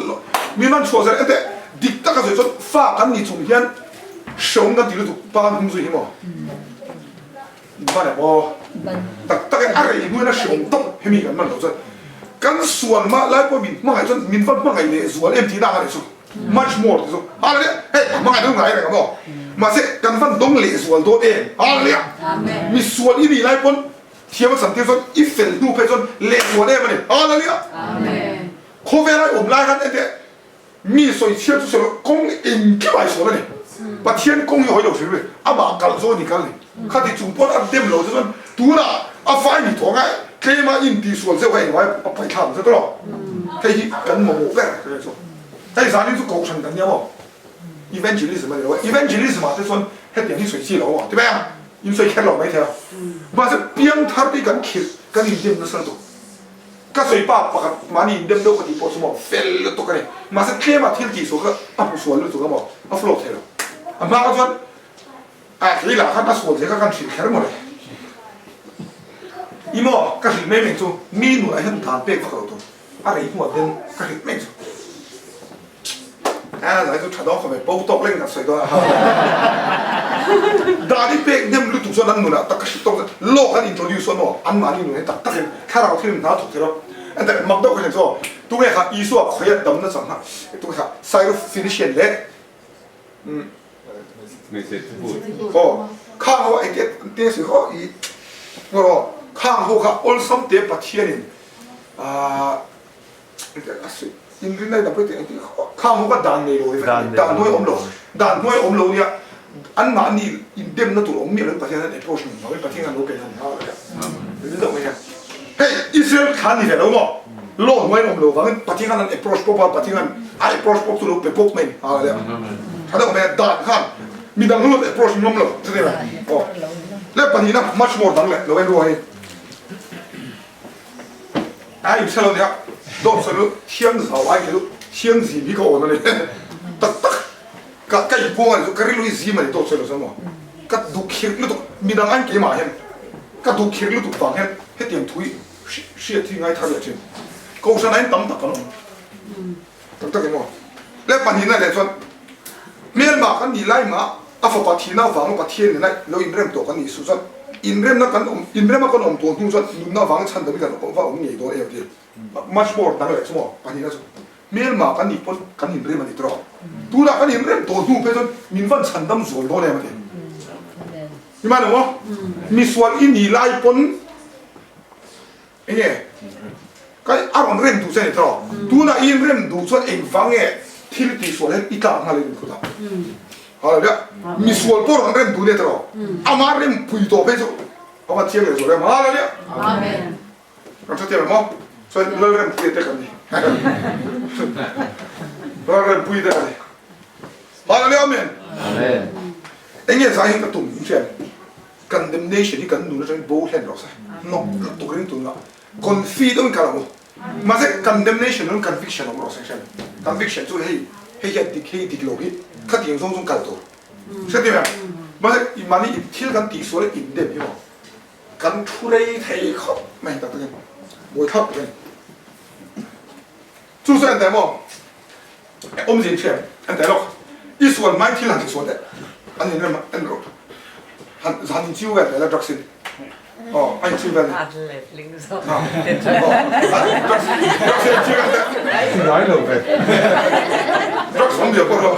Me man chose at the dicta so fa kan ni chung hian shong ga dilu pa hum zu himo. Ba ne bo tak tak ai mu na shong tok hemi kan man lo so. Kan suan ma lai po min ma chon min fa ma ngai le zual em ti da ga le so. Much more so. Hallelujah. Hey, ma ngai dong ngai le ka bo. Mà sẽ cần phân đông lệ sual đó em, hallelujah. Mi sual ini lại pun, thiam sản thiên son, ifel nu phải son lệ sual em này, hallelujah. Khó về lại lại cái này, mi soi thiam tu soi công in cái bài sual này, bắt thiên công yêu hỏi đầu rồi, à bà cả rồi đi cả này, khai thì chúng tôi ăn đêm lâu cho son, tu na, à phải mi thua ngay, cái mà in đi sual sẽ phải nói, phải tham sẽ đó, cái cần một cái cái số, cái啥你就搞成咁樣喎。evangelism 嘛，evangelism 嘛，即係講一定啲水之流啊，對唔對啊？要水劇流咪聽，或者邊頭啲緊劇緊要點都收到，個水壩白馬年點都個地步什麼 fail 到嘅咧，或者劇嘛天地所個阿不說了做個麼，阿 flow 睇咯，阿媽嗰陣，啊佢嗱看阿說這個緊劇劇麼咧，伊麼個係咩名做？咪努來很難變法度，阿你我den個係咩做？啊，嚟到出到後面煲多拎入水多啦。但係啲病你唔讀咗撚㗎啦，得個識到攞緊 introduction 喎，安埋呢度係得嘅，卡拉天唔打讀嘅咯。但係麥到佢哋做，都係嚇醫術啊，佢一抌得上嚇，都係 side finish 咧。ไม่เสร็จพูด哦，ข้างเขาไอ้เตี้ยสิเขาอีว่าข้างเขาเขาall some เตี้ยปัจเจียนอินรินได้ดับไปแต่ข้างเขาก็ดันเลยเลยดันห้วยอมโลเนี่ยอันนั้นนี่อินเดียนนั่นตัวอมมีอะไรประเทศนั้นเอโปรชน์เราไม่ประเทศนั้นเราเป็นยังไงรู้ได้ไหมเนี่ยเฮ้ยอิสราเอลขันนี่แหละเราเนาะโลกห้วยอมโลฟังประเทศนั้นเอโปรชน์ปุ๊บประเทศนั้นไอโปรชน์ปุ๊บตัวเราเป็นปุ๊บเมนอะไรเนี่ยถ้าเราไม่ดันขันมีดังนู้นเอโปรชน์น้ำโลใช่ไหมโอ้แล้วประเทศนั้น much more ดังเลยเราไม่รู้ไงไอ้อิสราเอลเนี่ยโดนสรุปเชียงสาวไอ้คือเชียงสีมีเขาโน่นเลยตักก็ไก่พวงอะไรก็เรื่องลุยสีมันโดนสรุปสมองก็ดูคิดแล้วตัวมีดังอันเกี่ยมาเห็นก็ดูคิดแล้วตัวฟังเห็นให้เตรียมถุยเสียที่ไงท่าเรือจริงก็อุตส่าห์นั่งตั้มตักกันเนาะตักกันเนาะแล้วปัญหาเนี่ยส่วนเมียนมากันนี่ไล่มาอาฟปัทที่น่าฟังปัทที่นี่ไล่เราอินเริ่มตัวกันนี่สุดๆอินเริ่มนักกันอินเริ่มมากันตัวทุ่งส่วนน่าฟังฉันตัวนี้กันว่าใหญ่ตัวเอวดีmuch more ดังเลยสมองปัญหาส่วนเมียนมากันนี่พอกันอินเริ่มมันติดต่อตัวละกันอินเริ่มตัวทุ่งเพื่อนมินวันฉันดำส่วนตัวเนี่ยมันเองนี่มาเนี่ยมั้งมีส่วนอินนี่ไล่ปนไอ้เนี่ยก็อารมณ์เริ่มดูเส้นติดต่อตัวละอินเริ่มดูส่วนเองฟังเนี่ยที่ตีส่วนเล็กอีกต่างหากเลยคุณตาอะไรเนี่ยมีส่วนปนเริ่มดูเนี่ยติดต่ออามาเริ่มพูดตัวเพื่อนเอามาเทียบเลยส่วนเริ่มอะไรเนี่ยเราจะเทียบมั้งส่วนเราเริ่มพูดได้กันนี่เราเริ่มพูดได้กันนี่อะไรเนี่ยอาเมนไอ้เนี่ยสาเหตุกระตุ้นใช่ไหม condemnation ที่กันดูแล้วจะโบว์เห็นหรอใช่นกตัวเรื่องตัวละconfide ต้องการอะไรมาจาก condemnation นั่น conviction ของเราใช่ไหม conviction ช่วยให้ดิกโลกิขัดยังส่งกันตัวใช่ไหมมาจากมันนี่ที่กันตีส่วนอินเดียนี่หรอกันทุเรศให้เขาไม่ตัดกันมวยทับกัน就算แต่ว่า我们人权อันแต่หรอกอีส่วนไม่ที่หลังส่วนแต่อันนี้เนี่ยมันอันหรอกหันจิ้วกันแต่ละดรักสิน anh chưa về ăn lệ linh rồi nói đâu về rất sống được rồi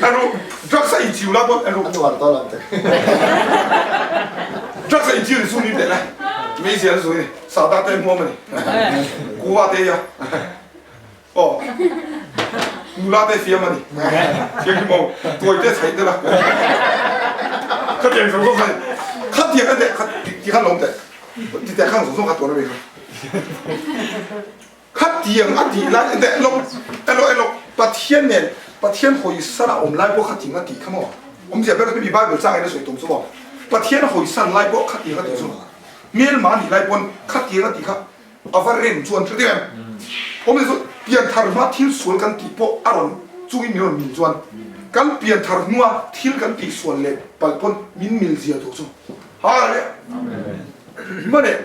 anh nó rất say chiều lắm anh Ano war to lang te. rất say chiều thì xuống đi để này mấy giờ rồi này sao ta tên mua mình cú va thế ya mula thế phía mà đi phía cái mông tôi thế thấy thế là khát tiền sống sống này khát tiền cái đấy khát thì khát lồng đấy thìแต่ข้างสูงๆขตัวนั่นเองขัดเตียงอันที่ไรแต่ลงประเทศเนี่ยประเทศหอยสันอมไล่พวกขัดเตียงอันที่ข้างนอกผมจะเป็นพี่บ้านเปิดจ้างไอ้นั่นสวยตรงสมองประเทศหอยสันไล่พวกขัดเตียงอันที่สุดเมียนมาที่ไล่บนขัดเตียงอันที่ครับเอาไว้เรียนชวนชุดเดียวผมจะเปลี่ยนทารุณที่สวนกันที่พวกอารมณ์จุ้ยมีนมีชวนกันเปลี่ยนทารุณที่กันที่สวนเล็บไปปนมินมิลเซียถูกสุดฮะเนี่ยมื่อเนี่ย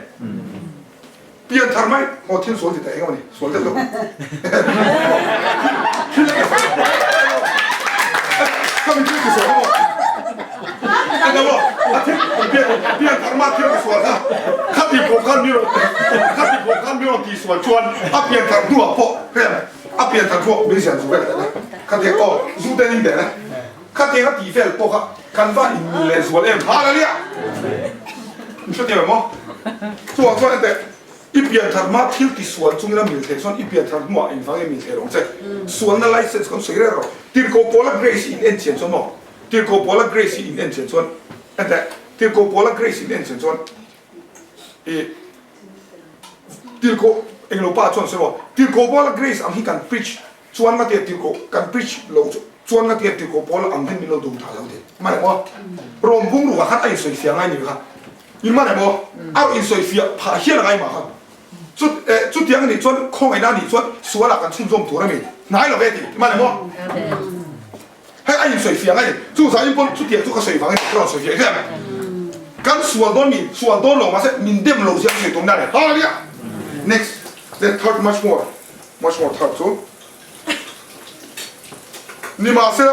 เปลี่ยนทำไมโอ้ทิ้งสวนที่ไหนกันวะนี่สวนจะลงทิ้งเลยก็มีที่สวนมั้งอันนั้นวะทิ้งเปลี่ยนทำไมทิ้งสวนอ่ะข้าตีผมข้ามีรถตีสวนชวนอ่ะเปลี่ยนทำตัวพอเพื่อนอ่ะเปลี่ยนทำตัวไม่ใช่สวนกันนะข้าเทียก็สู้ได้ยิ่งเด่นนะข้าเทียก็ตีเฟลพวกกันว่าอินเลสวนเอ็มฮาอะไรเนี่ย你说对吗？做的，一边他妈挑的酸，中间milk，算一边他妈银行的milk咯，即酸的 license 咁水咧咯。第二個波啦 Grace in N 錢算冇，第二個波啦 Grace in N 錢算，但係第二個波啦 Grace in N 錢算，第二個英老爸算算冇，第二個波啦 Grace 啱起間 bridge，算嗰啲第二個間 bridge 路，算嗰啲第二個波啦啱起面路度頭有啲，唔係我，rom風路話黑水上喺度嚇。因嘛嚟冇，因水費爬起來嘛哈，做點你做空喺那你做，所有人衝撞多了沒？哪有問題？嘛嚟冇？係因水費啊！做啥一般做點做個水房嘅，做水費係咪？咁所有多路嘛是面點路上水東那嚟，好啦，next then talk much more talk so， 你嘛是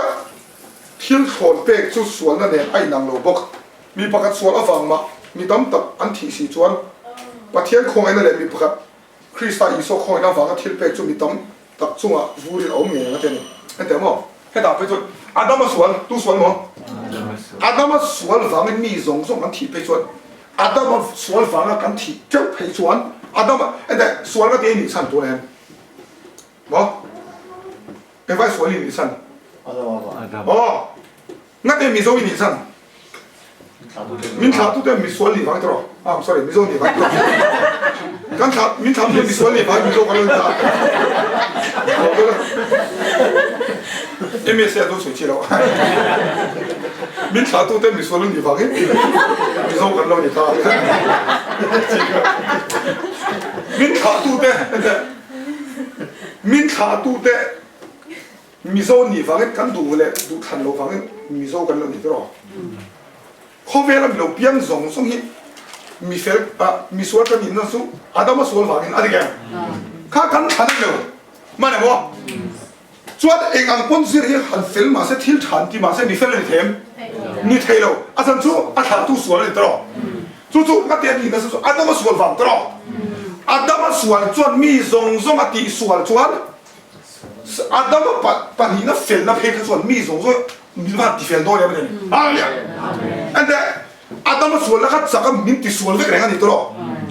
天傳白做所那點愛能路卜，มีประกาศสวนอฟังมามีตั้มตับอันที่สี่จวนประเทศคงไอ้นั่นแหละมีประกาศคริสต์อิโซคงไอ้นั่นฟังก็ที่เป็ดจุมีตั้มตับจุงอ่ะวูริเอาเมียนั่นเองนั่นแต่หมอให้ดาบไปจุดอาดัมมาสวนตู้สวนหมออาดัมมาสวนฟังมีส่งกันที่ไปจวนอาดัมมาสวนฟังกันที่เจ้าไปจวนอาดัมมาไอ้แต่สวนก็เดี๋ยวนี้สั่นตัวเองหมอไอ้ไว้สวนนี่สั่น Ano war to. อ๋องั้นเดี๋ยวมีส่งนี่สั่นmin tháp tu tem mi sual ni vang tro sorry mi zong ni vang tro kan tháp min tháp tu mi sual ni vang mi zong kan ta em se do su chi lo min tháp tu tem mi sual ni vang mi zong kan lo ni ta min tháp tu te mi zong ni vang kan du le du than lo vang mi zong kan lo ni troเขาเวลาเราเปลี่ยนส่งหิมีเฟลมีส่วนกันอินนั่นสู้อาดัมมาส่วนฝั่งอินอะไรกันข้ากันทันเร็วมาเนี่ยบ่ส่วนเองอังปนสิริหันเฟลมาเสทิลทันที่มาเสมีเฟลเลยเทมนี่เทโลอาจารย์สู้อาถรรพ์ตู้ส่วนเลยตลอดจู่ๆก็เตียนอินนั่นสู้อาดัมมาส่วนฝั่งตลอดอาดัมมาส่วนจวนมีส่งอติส่วนจวนอาดัมมาปันหินนั่นเฟลนั่นเพลส่วนมีส่งมีว่าที่เฟลโดนยังไม่ได้อะไรเนี่ยอันเดียอาดัมมาส่วนแล้วก็จักรมินติส่วนเล็กแรงนี่ตลอด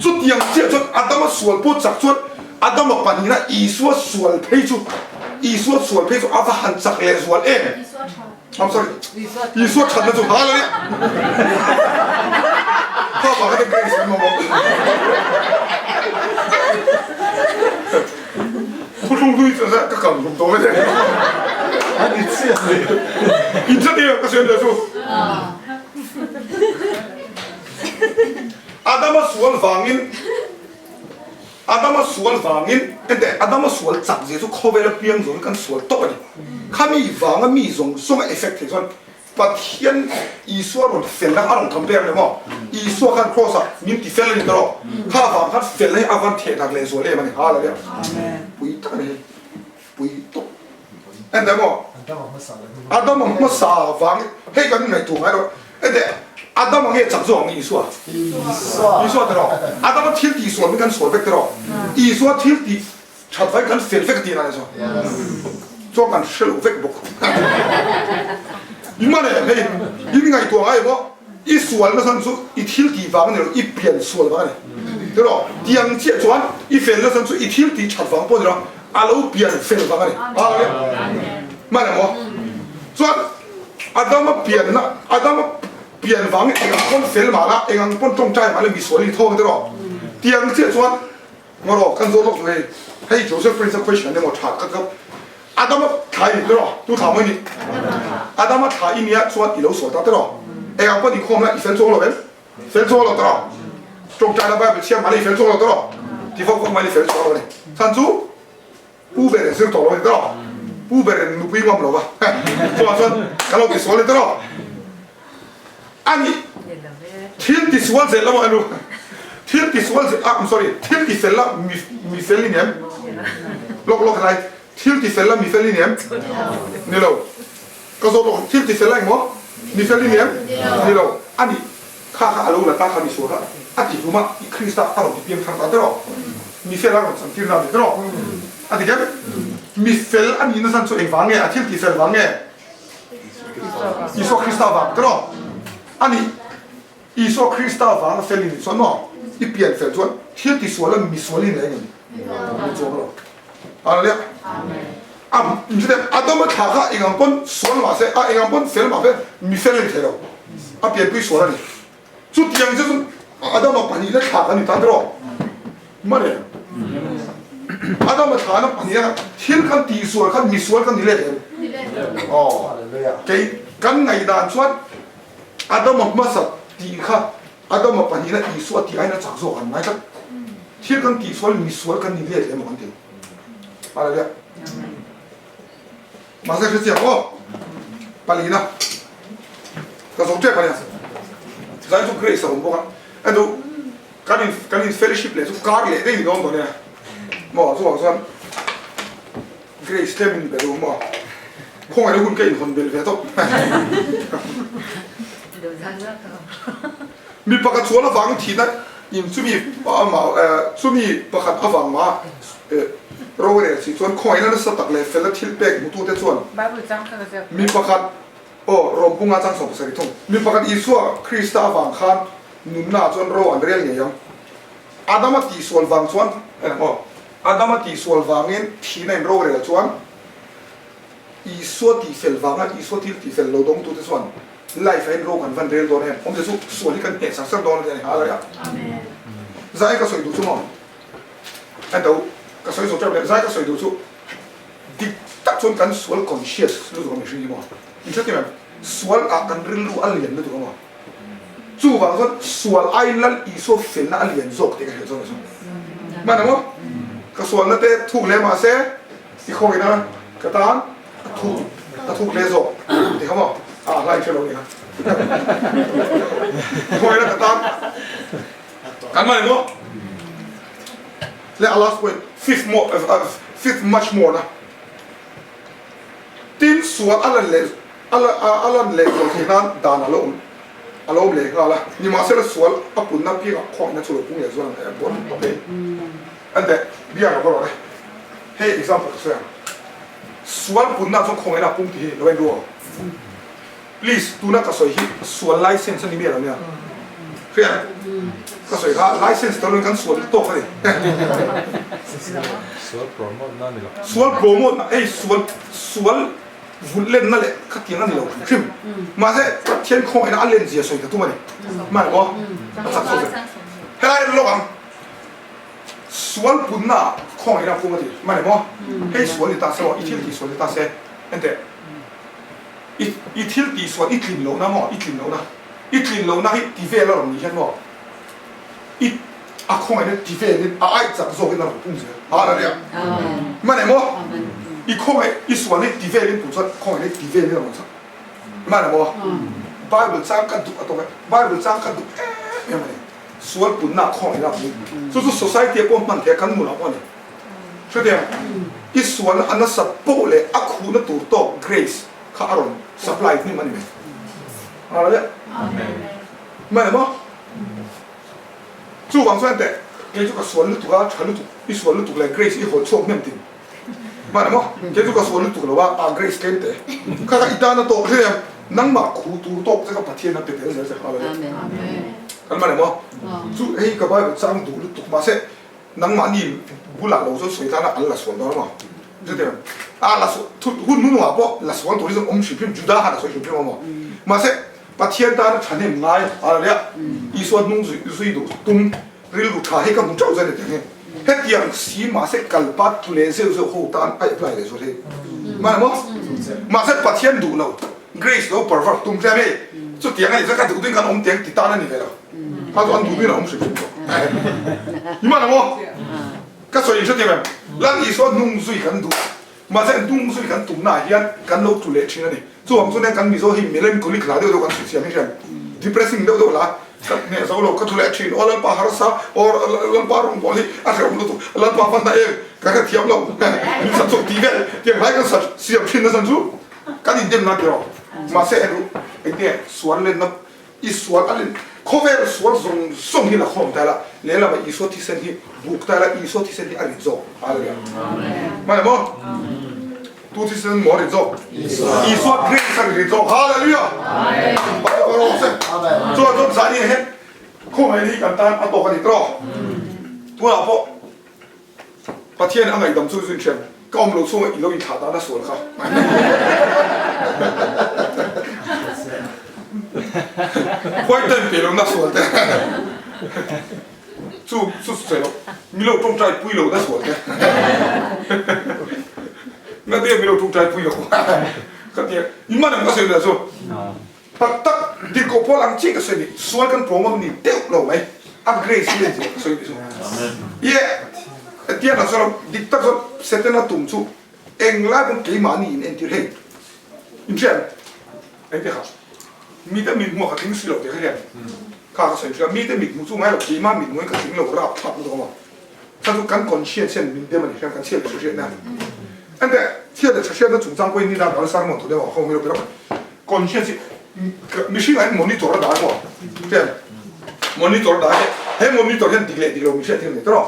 จุดยังเจ้าจุดอาดัมมาส่วนพูดจักจุดอาดัมมาปันหินนั่นอีส่วนเพลจุดอีส่วนเพลจุดอาว่าหันจักรเลยส่วนเองI'm sorryอีส่วนฉันนั่นจุดอะไรเนี่ยพ่อบอกให้เป็นเกย์สิมาบอกผู้ชมดูจะก็กำลังโตไม่ได้Ani tsiya ni. 你这里有个选择书。阿达玛索尔房因，阿达玛索尔房因，但阿达玛索尔长些就靠为了变种跟索尔多的，他们房个米种送个 effect 说，把天一说了分了阿龙同边的嘛，一说看 cross 你地分了你知道，他房他分了阿方铁他来说嘞嘛，好了的，不一打的，不一动。อันเดียวมั้งอาดัมมาสาฟังให้กันในถูกไหมล่ะไอ้เด็ก Adam ang he chak zo ang Isua Isua tero Adam thil ti sual mi kan sual vek tero Isua thil ti chat vai kan fel vek ti na so so kan shel vek bok imane hey ini ngai to ngai bo I sual na san su I thil ti va ne I pian sual ba ne tero tiang che chuan I fel na san su I thil ti chat vang po tero alo pian fel ba ne mane mo so Adam pian na Adam pian vang engang pon fel ma la engang pon tong chai ma le mi sual I thong tero tiang che chuan ngoro kan zo lok le hey Joseph Prince question ne mo chat ka Adam thai tero tu tha mo ni Adam thai ni ya chuan I lo so ta tero engang pon I khom la I fel zo lo ben fel zo lo tero tong chai la ba be chiam ma le fel zo lo tero ti fo ko ma le fel zo lo ne san zu bu be se to lo tero bu be nu pi ngom lo ba so ka lo ti so le tero ani till this was a lama anu till this was I'm sorry till this fella mi felinem lok right till this fella mi felinem nilo ko so lo till this fella mo mi felinem nilo ani kha alo la ta kha mi so ha ati ruma krista ta lo piam thang ta ro mi fela ko sam tir na de ro ati ke mi fel ani na san so e wange till this fella wange Iso krista wa ro ani Iso Krista vang felin so no I pian fel chuan thil ti sual mi sualin le ni zo lo ale am injde Adam tha kha engam pon sual ma se a engam pon fel ma fe mi felin thero a pian pi sual ni chu tiang je Adam pa ni le tha ka ni ta dro mare Adam tha na pa ni thil kan ti sual kan mi sual kan ni le oh ke kan ngai dan chuan Adam masa ti kha Adam pa ni na I sual ti ai na chak zo kan mai ka thil kan ti sual mi sual kan ni le mo kan ti ala le masa se oh palina ka zo te palina zai tu grace on bo kan ando kan in fellowship le su kar le dei no ne mo zo zo grace tem be do mo khong ai hun ke in hon bel ve to mi pakat suala wang thi na in chumi pa ma chumi pakat awang ma rowere si chuan khoi na sa tak le fel thil pek mutu te chuan Bible chang ka se mi pakat o rompunga chang som sari thong mi pakat Isua Krista wang khan nun na chuan ro an rel nge yang Adama ti sual wang chuan Adama ti sual wangin thi na rowere chuan Isua ti fel wanga Isua ti fel lo dong tu te chuan life and rock and van rel don hen om de su suali kan e sang sang don ne ala ya amen zai ka soi du chu mo ando ka soi so tra zai ka soi du chu di tak chon kan sual conscious lu do me shi mo in cha te sual a kan ril lu al yen lu do mo chu wa so sual ai lal I so fel na al yen zok te ka he zo so ma na mo ka sual na te thu le ma se I khoi na ka tan thu le zo te ka mo à lại chơi luôn nha thôi là cả cắn mày nữa let Allah point fifth much more na tin suat Alan le rồi thì nan đàn alom le ngala ni mà sẽ là suat apun na pi khong na chulo pung le zuan bon okay and that bia nó có rồi hey example so suat pun na trong khong na pung thì lo en ruo please do not kasoi hi sual license ni me la ne kaya kasoi ha license to kan sual to ka ni sual promote na nila sual promote na sual vulen na le ka tiang ni lo khim ma se thien khong ina alen ji soi ta tu ma ni ma ko ta so se helai lo am sual punna khong ina pu ma ti ma ni mo hey sual ni ta so I thil ti sual ni ta se ente I thil ti sual I tlin lo na mo I tlin lo na hi ti ve lo ni hian mo I a khong ai ti ve ni a ai chak zo ki na pung se a la ya ma ne mo I khong ai I sual ni ti ve ni pu chat khong ai ti ve ni mo cha ma ne mo Bible chang ka du ato Bible chang ka du ya ma ne sual pun na khong ai na pu so society ko man ke kan mu la ko ni so de I sual an sa po le a khu na tur to grace ka aron supply ni man me ala ya amen มาเลยมั้งจู่วางส่วนแต่เกี่ยวกับส่วนลึกตัวฉันลึกตัวอีส่วนลึกตัวเลยเกรซอีหัวช่วงเนี่ยติมาเลยมั้งเกี่ยวกับส่วนลึกตัวเราว่าเกรซเก่งแต่ข้าก็อีตาหน้าโตเรื่องนั่งมาคูตูโตจะกับปะเทียนนั่นเป็นเรื่องอะไรสักอะไรกันมาเลยมั้งจู่เฮ้ยกับว่าสร้างดูลึกตัวมาเสะนั่งมานี่บุหรี่เราจะสวยท่านั้นอันละส่วนน้อยมั้งจะเดี๋ยวละส่วนทุกหุ่นนู่นว่าพอละส่วนตัวนี้จะอมชิพิมจุดาหันส่วนชิพิมมั้งมาเสะปะเทียนตาฉันเห็นง่ายอะไรเนี่ยอีส่วนนุ่งสุยดูตุ้มริลลูชาให้กับมุ้งเจ้าจะเนี่ยเฮ็ดอย่างสีมาเสกกัลปัดทุเรศเซลโคตานไอ้ปลายเลยสุดที่มาเสกปะเทียนดูเราเกรซเราเพอร์เฟกต์ตุ้มใช่ไหมสุดที่ยังไงจะกันดูด้วยกันอมเตียงติดตานั่นนี่เลยถ้าตอนดูด้วยเราอมสุดที่ยี่มันมั้งก็ส่วนสุดที่แบบแล้วอีส่วนนุ่งสุยกันดูมาเสกนุ่งสุยกันตุ้มหน้าเฮียนกันเราทุเรศชินั่นนี่ส่วนส่วนนี้กันมีโซ่หิมมีเล่นกุลิขลาเดียวกันสุดที่ไม่ใช่ depressing เดียวละเนี่ยสาวเราก็ทุเรศชินอะไรป่าฮาร์ซาโออะไรป่ารองบอลที่อะไรของเราตัวอะไรป่าฟันได้เองก็แค่เทียมเราสันสุดที่เนี่ยเทียมไรกันสัตว์เสียบชินนะสันสุดกันอินเดียนนักเดียวมาเสกรู้ไอ้เนี่ยสวนเล่นนับอีสวนอะไรเขาเวลสวนส่งที่ละคนแต่ละเลี้ยงละมาอีสวนที่เส้นที่บุกแต่ละอีสวนที่เส้นที่อะไรโซ่อะไรอย่างมาเลยมั้งตัวที่เส้นหมอเลยโซ่อีสวนเกรซอะไรโซ่ฮาเลลูยาปะโรเซ่ตัวจนสายนี้เห็นคู่ไหนที่กันตานอัตโตกันอีกรอบตัวเราพอปะเทียนอะไรดำซุยเชียนก็อมลูกสู้อีลูกอีขาตาหน้าสวนครับควายเต้นเปลี่ยนหน้าสวนแต่สู้เสร็จแล้วมีลูกตรงใจปุยลูกหน้าสวนเนี่ยนั่นเดียวมีลูกตรงใจปุยลูกก็เนี่ยยิ่งมันก็เสียเลยสู้ตักดิโก้พอลังจิกก็เสียดิสวนกันโปรมันนี่เดี่ยวเราไหมอัพเกรดสิเลยสู้ดิสู้เย่เดี๋ยวนะสำหรับดิตักก็เสร็จแล้วตุ้มสู้เองไล่เป็นกี่มันนี่เอ็นที่เห็นยิ่งเช่นไอ้เด็กครับมีแต่มีหัวกระถิ่งสิเราเด็กเรียนข้าก็สนใจมีแต่มีมุสู้ไม่หรอกกี่มามีหัวกระถิ่งเรารับทับมันตรงนั้นถ้าทุกการคอนเชียร์เช่นมีเดียมันเช่นการเชียร์สุดๆนั่นอันเดียเชียร์แต่เชียร์แต่จุดจังก็ยิ่งได้เราสร้างมันตัวเดียวเขาไม่รู้เป็นหรอกคอนเชียร์สิไม่ใช่ไอ้มอนิเตอร์ได้ก่อนเช่นมอนิเตอร์ได้เฮ้ยมอนิเตอร์เช่นดีเลยไม่ใช่ที่ไหนตลอด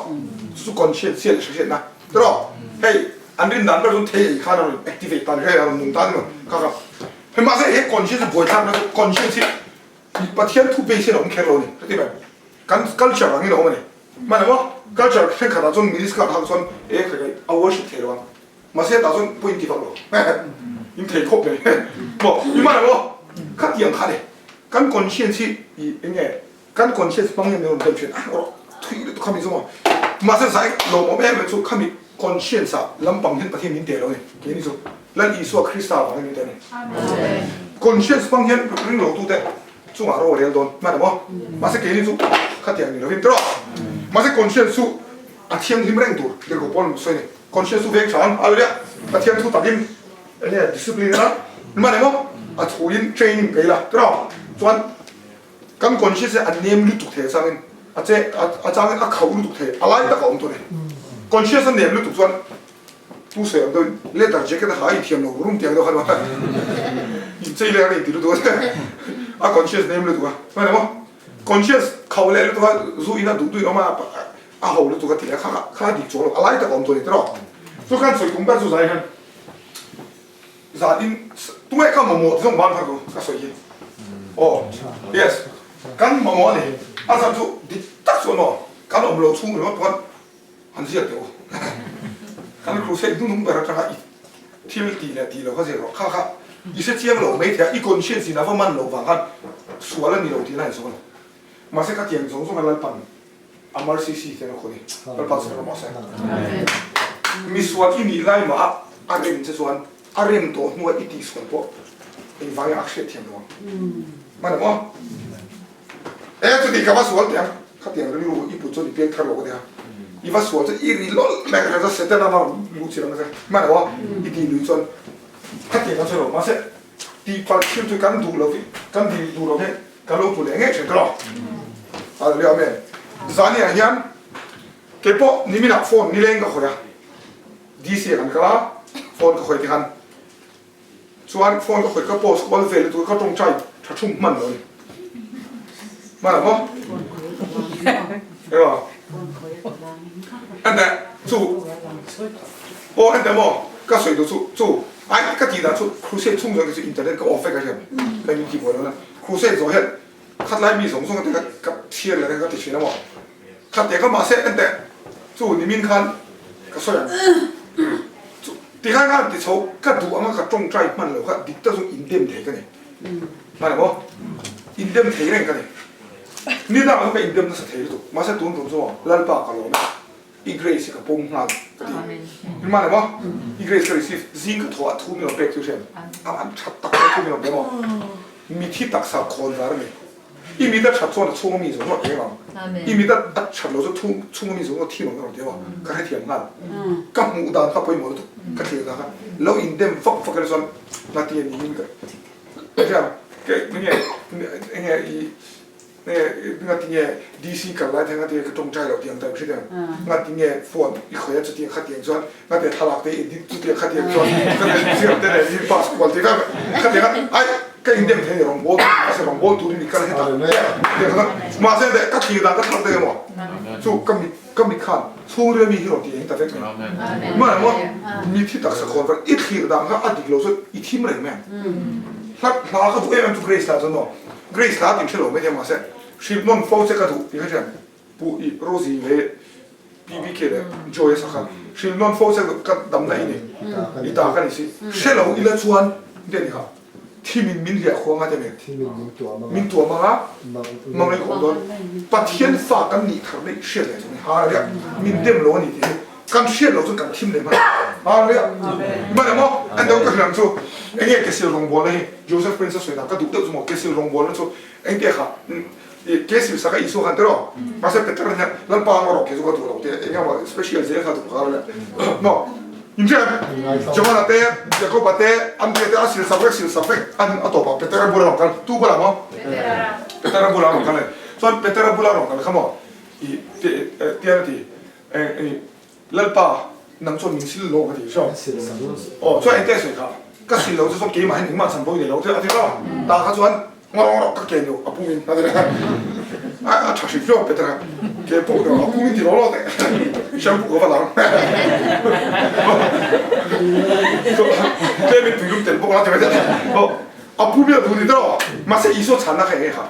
สุดคอนเชียร์เชียร์สุดๆนะตลอดเฮ้ยอันนี้นั่นเป็นเทย์ข้าเราแอคทีฟตันให้เราหนุนตันมั้งครับเห็นไหมเฮ้ยคอนเชียร์บ่อยทับนะคอนเชียร์สิปะเทียนทุบไปเสียเราไม่แค่เราเนี่ยที่แบบกันเชื่อว่างี้เราเนี่ยมันว่ากันเชื่อแค่ขนาดจนมิลิสกัดทางจนคือเอาไว้ชุดเทเรามาเสียแต่จนปุ่นที่ฟังเรายิ่งเทครบเลยบอกยิ่งมันว่าขัดยังขัดเลยกันคอนเชียร์สิยังไงกันคอนเชียร์บางอย่างเราเป็นเช่นทุยตัวคำนี้สมมติมาเสียสายเราไม่เป็นสุดคำนี้คอนเชียร์สับลำบังเห็นประเทศนี้เดียวเลยแค่นี้สุดแล้วอีสวคริสต์อะไรนี่เดียวเลยคอนเชียร์บางอย่างเรื่องเราตัวเด็กสู้มาเราเรียนโดนมาแต่ว่ามาเสียแค่นี้สุดขัดยังนี่เราเป็นตัวมาเสียคอนเชียร์สุดอาเทียมที่ไม่เร่งตัวเดี๋ยวก็ปนส่วนนี้คอนเชียร์สุดเวกชันอะไรเนี่ยอาเทียมสุดตัดยิ้มเนี่ยดิสซิปลินนะมาแต่ว่าอาทูยินเทรนนิ่งกันละตัวส่วนกันคอนเชียร์อันนี้มันรู้ตุกเทสังเกตอาจารย์เขารู้ตุกเทอะไรแต่เขาตัวนี้คอนเชียร์เนี่ยรู้ตุกส่วนผู้เสพโดยเล่นแต่เจ๊ก็ได้หายเทียมเรารุ่มเทียมเราขนาดนั้นยิ่งใจเล่นอะไรติดรู้ตัวคอนเชียร์เนี่ยรู้ตัวไม่ได้มั้งคอนเชียร์เขาเล่นรู้ตัวรู้อินะดูด้วยออกมาเขารู้ตัวที่ข้าดีจัวอะไรแต่เขาตัวนี้ตลอดสุขันสวยคุ้มแบบสุดใจกันจาดินตัวเองก็มาหมดส่งบ้านพักก็สวยยิ่งโอ้ yes กันมาหมดเลยอาจารย์ทุดิตักส่วนหนอกันอมโลชุ่มหรือว่าตัวอันเสียเดียวกันครูเซ็ตนุ่มๆแบบนั้นที่มันตีเนี่ยตีเราก็เสียหรอกข้าอีเสียเจียงเราไม่เท่าอีคนเชี่ยสินะเพราะมันเราฟังกันสวนแล้วมีเราที่ไหนสวนมาเสียก็เจียงสองกันแล้วปั่นอามาร์ซีซีเท่านั้นคนนี้แล้วปั่นสวนมาเสียมีสวนที่มีไล่มาอาเรนจะสวนอาเรนตัวหัวอีตีสวนพวกไอ้ฟังอักเสบเทียมตัวมันว่าจุดที่เขาว่าสวนเตียงเขาเตียงเราอยู่ญี่ปุ่นจนอีเปียกทะเลาะกันเนี่ยอีว่าสวนจะอีรีลแม่ก็จะเสร็จแล้วนะลูกเสียแล้วมั้งมันว่าอีตีลูกจนเขาเตียงกันเสร็จแล้วมาเสร็จตีฟังคิวตัวกันดูเราพี่กันดีดูเราเนี่ยกันเราตัวเองเฉยๆตลอดอะไรเรื่องเนี่ยจานนี้เฮียนเก็บพอนี่มีหน้าโฟนนี่เล่นก็คุยอ่ะดีเสียกันก็ละโฟนก็คุยที่กันส่วนโฟนก็คุยก็โพสต์บนเฟซตัวก็ตรงใจถ้าชุ่มมันเลย มาแล้วมั้งเอออันนั้นสู้โอ้อันนั้นมั้งก็สวยดูสู้ไอ้ก็ทีนั้นสู้ครูเซ่ช่วงนั้นก็อินเทอร์เน็ตก็ออฟเฟกกันใช่ไหมก็มีกี่คนแล้วนะครูเซ่ตัวเห็นคัดไล่มีส่งกันแต่กับเชียร์อะไรก็ติดเชื้อนะมั้งคัดเด็กก็มาเซ่อันแต่สู้นี่มินคันก็สวยที่ข้างๆที่เขาก็ดูว่ามันก็จงใจมันเลยว่าดิจิตอลส่งอินเดียมเทกันเนี่ยมาแล้วมั้งอินเดียมเทกันกันเนี่ยนี่น่าจะเป็นอินเดียมนั่นสเตย์ถูกมาเสร็จตัวตัวลัลปากกันเลยอีเกรซกับปงหันก็ดีมาแล้วมั้งอีเกรซก็รีซีฟซิงก็ถอดทุ่มเราเบรกทุกเช้าอันชัดตักทุ่มเราเบรกมั้งมีที่ตักสักคนอะไรไหมอีมีแต่ชัดส่วนช่วงมีส่วนเราเองมั้งอีมีแต่ตักชัดเราจะทุ่มช่วงมีส่วนเราที่เราเดียวก็ให้เทียมกันกับหมู่ดานข้าไปหมดทุกก็เทียมกันแล้วอินเดียมฟักกันส่วนนาทีนี้มันก็ใช่ไหมก็เนี่ยเนี่ยงั้นที่เนี่ยดีซีกันแล้วทั้งที่ก็จงใจเราเตียงแต่ไม่ใช่เดิมงั้นที่เนี่ยฝนอีกคนจะเตียงขัดเตียงส่วนงั้นที่ทลายที่ดิจุดเตียงขัดเตียงส่วนก็เลยเสียแต่เนี่ยที่พาสปอร์ตที่ก็ขัดเตียงไอ้ก็อินเดียมันเห็นรองบอลอาศัยรองบอลตัวนี้กันให้ตายเดี๋ยวนะมาเส้นเด็กก็ทีดังก็ทำได้หมดสู้ก็มีขั้นสู้เรื่องมีที่เราเตียงแต่เด็กเมื่อไหร่ว่ามีที่ตักสักคนว่าอีทีดังก็อดีตเราสุดอีทีมอะไรแม่ถ้าเราก็ตัวเองมันถูกเกรสแล้วจนเนาะเกรสแล้วถึงเฉลิมไม่ได้มาเส้นชิปนนโฟเซกาดูที่เขาจะปูอีโรซีเวพีพีเคเลยจอยสักครั้งชิปนนโฟเซกาดำไหนนี่อีตากันนี่สิเชลล์อีละชวนเดี๋ยวนี้ครับที่มินเรียกหัวมาจะเนี่ย ที่มินตัวมา มังเลยของโดนปัจเจียนฝากกันนี่ทำได้เชื่อเลยใช่ไหมฮะเนี่ยมินเต็มโลนี่ที่กันเชื่อเราจะกันทิมเลยมั้ยฮะเนี่ยมาแล้วมั้งอันเดียวกันแล้วจู่ไอ้เนี่ยเกษตรลงบอลเลยโจเซฟเป็นสุดท้ายก็ดูตัวสมองเกษตรลงบอลแล้วจู่ไอ้เด็กครับเกษตรสักอีสุขันเตอร์มาเสร็จแต่เนี่ยลันปางเราเกษตรก็ดูเราเดี๋ยวไอ้เนี่ยว่าสเปเชียลเซอร์เขาดูเขาเลยเนาะยิ่งเช่นจังหวะนั้นเตะเด็กก็บัดเตะอันเดียวสิลสับเฟกอันอัตโตปะเป็นเตะบุรากันตู้บุรามั้งเป็นเตะบุรากันเลยส่วนเป็นเตะบุรากันเขาบอกอีเตี้ยที่ลัลปานั่งชนมินซิลโลกันที่ใช่ไหมโอ้ช่วยไอ้เตะสิครับก็สิเราจะส่งเกมมาให้หนึ่งมาสัมภาระเราเท่าที่เราตาเขาชวนงอก็เกณฑ์อยู่อาปุมินนั่นเลยชักชิฟิโอเป็นเตะเกมพวกเราอาปุมินที่เราเตะช่างพวกเขาหลังเกมเป็นถึงรุ่นเต็มพวกเราจะไม่ได้อาปุมินดูนี่ตลอดมาเสียอีโซ่ฉันนะใครครับ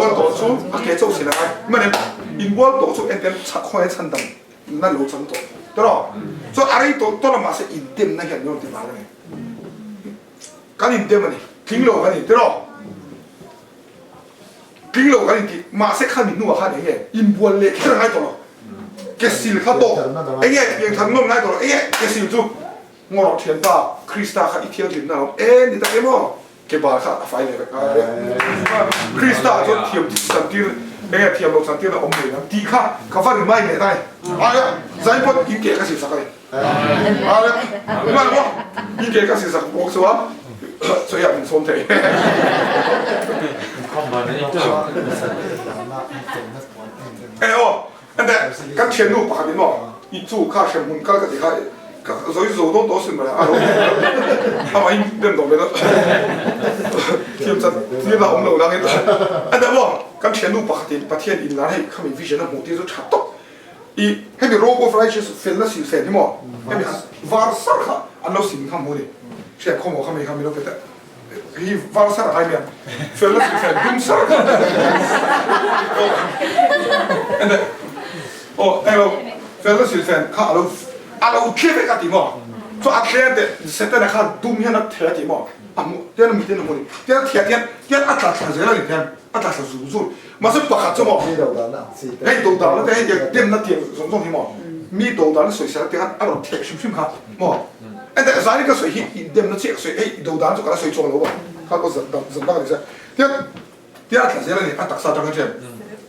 วันต่อสู้อาเกจโซ่สินะไม่เนี่ยอินวันต่อสู้เอ็นเต็มชักข้อให้ฉันดังนั่นรู้ฉันตัวตลอดส่วนอะไรตัวเรามาเสียอินเต็มนั่นแค่โยนที่มาเลยกันอินเต็มนี่ทิ้งโลกันนี่ตลอดทิ้งโลกันนี่มาเสียขันนัวขันอย่างเงี้ยอินบัวเล็กแค่ไหนตัวเกสิลข้าโตไอ้เงี้ยยังทำนุ่มไหนตัวไอ้เงี้ยเกสิลจู่งอเทียนตาคริสตาข้าอีเทียนถึงนั่นนี่ตาเอ็มเก็บบาร์ข้าไฟเลยคริสตาจนเทียมสันติเอ้ยเทียมลงสันติแล้วอมเลยนะตีข้าข้าฟันไม่เนี่ยได้อะไรใจพอยิงเกะก็สิสักเลยอะไรมาแล้วยิงเกะก็สิสักบอกสิวะ所以唔送題。哎哦，那刚前路把面嘛，一做卡全门搞个地下，所以做都是么啦，啊嘛，认同没得，添真，添那红楼那个，อันนั้นว่า刚前路把天引来，他们 vision 的目的就差到，一还没 rogue of righteous 分了是分的嘛，还没 var 啥卡，安老心看么的。ใช่ข้อมูลเขาไม่รู้แต่ฮีวาร์ซ่าอะไรเนี่ยเฟลล์สิเฟลล์ดุมซ่าอันนั้นโอ้ไอ้เราเฟลล์สิเฟลล์ข้าเราเชื่อกันดีมั้งส่วนอัตเลนเดเซตเนี่ยข้าดุมเฮียนัทเทียดีมั้งอ่ะมึงเดี๋ยวมึงเดี๋ยวมึงเดี๋ยวเทียอัตลักษณ์เสร็จแล้วเนี่ยอัตลักษณ์สูงมาสักปากจะมั้งให้ตัวดาวแล้วแต่ให้เดี๋ยวนัทเทียส่งที่มั้งมีตัวดาวแล้วสวยเสร็จแล้วอันเราเทคชิมครับมั้งแต่สายนี้ก็สวยฮิตเดมนั่นเชี่ยสวยเฮ้ยดูดานสุดก็สวยจงแล้ววะเขาก็สมบัติเลยใช่เดี๋ยวอัตลักษณ์เนี่ยอัตลักษณ์จังกันใช่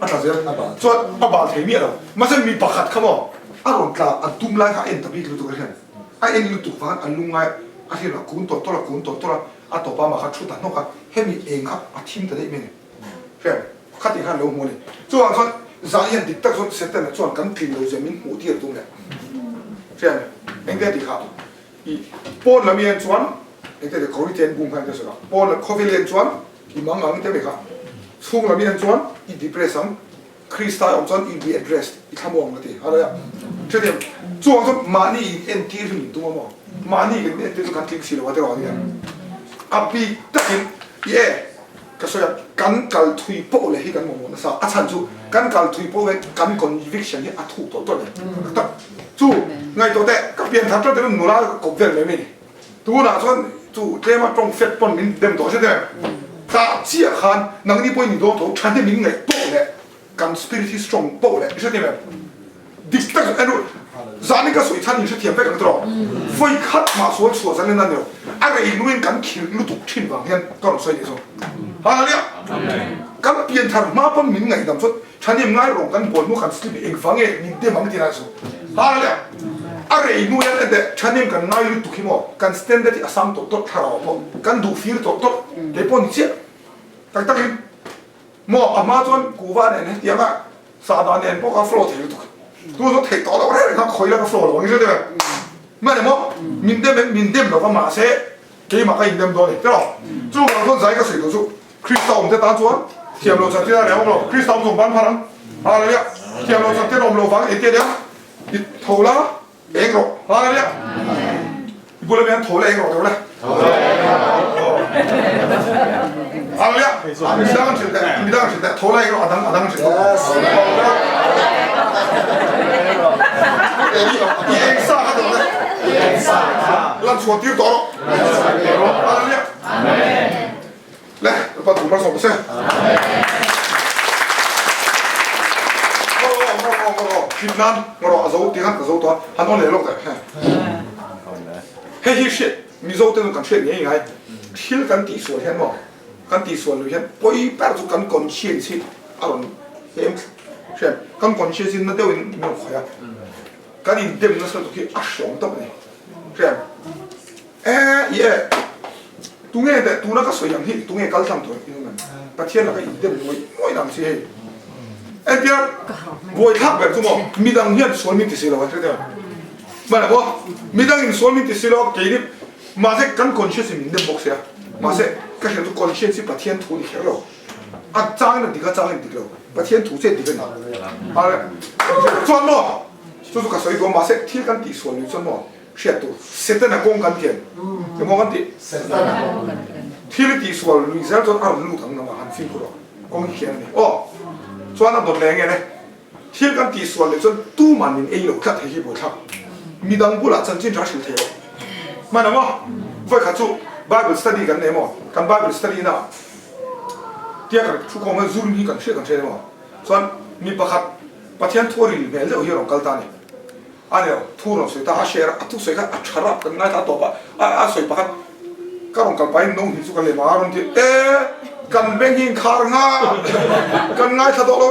อัตลักษณ์ส่วนอาบาเทียมีอะไรมันจะมีปากขัดเขาบอกอารมณ์กล้าอันตุ้มไล่เขาเอ็นตะบีกรู้ตัวกันใช่ไอเอ็นรู้ตัวฟังอันลุงไงอาทิตย์ละคุณตัวละคุณตัวละอัตต่อไปมาขัดชุดนั้นนกขัดให้มีเองครับอาทิมแต่ได้ไหมเนี่ยใช่ขัดที่ขัดลงมือเลยส่วนส่วนสายยันติดตั้งส่วนเซตเนี่ยส่วนกันกลิ่นเราจะมีหูที่ตรงเนี่ยใช่เองได้ดีครับปอนละเมียนชวนเด็กๆเขาเรียนบุ้งพันธุ์เสร็จแล้วปอนละคอฟฟี่เรียนชวนที่มังงะนี่เท่าไหร่ครับ chung la mi an chuan I depression Krista om chuan I be addressed I thamong la ti hala chedem chuang chuan mani en tir hin tu mo mani gen en tir kan ting silo wa te ro ni api takin ye ka so ya kan kal thui po le hi kan mo na sa a chan chu kan kal thui po le kan conviction hi a thu to to le ta chu ngai to te ka pian tha to te nu la ko vel le mi tu na chuan chu tlema tong fet pon min dem to se de ta chia khan nang ni poi ni do to chan de min ngai po le kan spirit is strong po le se de me dik ta anu zani ka soi chan ni se thiam pe kan tro foi khat ma so so zan na ne a re nuin kan khil lu tu thin wang hian ka ro soi ni so hallelujah kan pian thar ma pon min ngai dam so chan ni ngai rong kan pon mu kan slip eng fange ni de mang ti na so hallelujah a re nuin de chan ni kan ngai lu tu khimo kan stand that asam to to thara po kan du fir to to le pon che tak tak mo amazon ku va ne ya ma sa da ne po ka flow thil tu tu so thei to la re ka khoi la ka flow lo ngi de ma ne mo min dem lo ka ma se ke ma ka in dem do ne to chu ga so zai ka sui do chu Krista om te ta chuan thiam lo cha ti la le lo Krista om ban pharam hallelujah thiam lo cha ti om lo wang e te dia I thola eng ro hallelujah bu le ben thola eng ro de le hallelujah midang chil da thola eng ro adang chil eng sa ka do le eng sa lan chuan ti to ro hallelujah amen le pa tu ma so se Kim nan ngoro azo ti han azo to han on le lo da he hi shit mi zo te kan shit ni ngai thil kan ti so hen mo kan ti so lu hen poi par zu kan conscience aron hem shen kan conscience na de win no khoya kan in dem na so to ki a shong to ne shen ye tu nge de tu na ka so yang hi tu nge kal tham to ni man pa chen la ka in dem moi nam si he en dia boy thak ber tu mo midang hian sol mi ti se lo wa tre de ma na bo midang in sol mi ti se lo ke ni ma se kan conscience min de box ya ma se ka he tu conscience pa thian thu ni he lo a chang na di ka chang ni di lo pa thian thu se di ka na a chuan mo chu chu ka soi do ma se thil kan ti sol ni chuan mo shia tu se ta na kong kan thian ke mo kan ti thil ti sol ni za chuan ar lu thang na ma han fin ko lo kong hian ni o chuan a dot le nge ne thil kan ti sol le chuan tu man min ei lo khat he hi bo thak midang bula chan chin ra shil the ma na mo voi kha chu Bible study kan ne mo kan Bible study na tia ka chu ko ma zum hi kan she mo chuan mi pakhat pathian thori mel le hi rong kal ta ni ane thu ro se ta a share a tu se ka a thara kan ngai ta to ba a soi pakhat ka rong kal pai no hi chu kan le ma ron ti kan bengin khar nga kan ngai tha do lo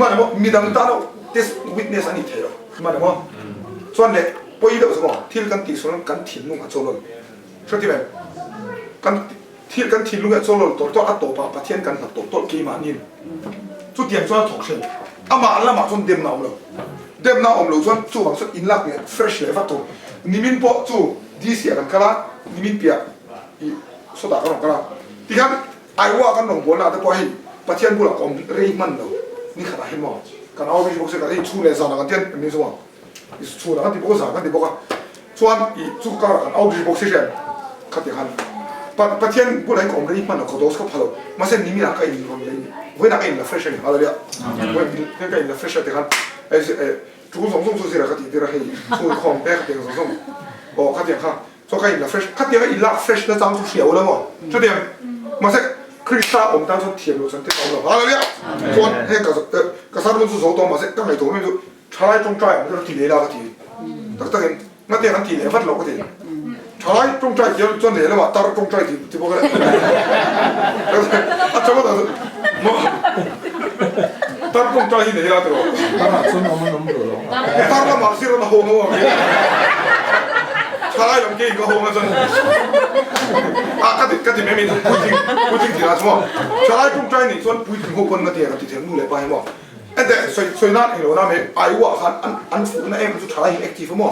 ma na mo midang ta no this witness ani the ma na mo chuan le poi do so thil kan ti son kan thin nu nga cholol shoti ben kan thil kan thin lu nga cholol to a to pa pathian kan na to ki ma nin chu tiang chuan thok shen ama la ma chon dem na om lo chuan chu wang so in lak ne fresh le fa to nimin po chu this year kan kala nimin pia I so da kan kala ti kan ai wa kan nong bon na te po hi pathian bu la kom rei man lo ni kha hi mo kan au bi bo se ka ei chu le za na kan tian ni so is chu na kan ti bo za kan ti bo ka chuan I chu ka kan au bi bo se shen kha ti han pathian bu lai kom rei man ko dos ko phalo ma se ni mi la ka in rom le voi na ka in la fresh ni hallelujah voi ni ka in la fresh ti kan ai chu song song chu se la ka ti ti ra hei chu khom pe ka ti song song o ka ti kha so ka in la fresh ka ti ka in la fresh na chang chu xiao la mo chu ti ma se Krista om ta so thiam lo chan te lo hallelujah chuan he ka sar mun chu so to ma se ka ngai to me chu thalai tong trai ma ti le la ka ti tak tak ma te kan ti le vat lo ka ti thalai tong trai je chuan le la ma tar tong trai ti bo ka a cha ma da mo tar tong trai ni le la to ta ma chun om nom ro lo tar la ma si ro na ho no thalai lam ke ko ho ma chan ka ti me mi pu ting ti la mo thalai tong trai ni chuan pui ting ho pon ma te ka ti theng nu le pa mo and then so na hi lo na me ai wa khan an fu na em chu thalai active mo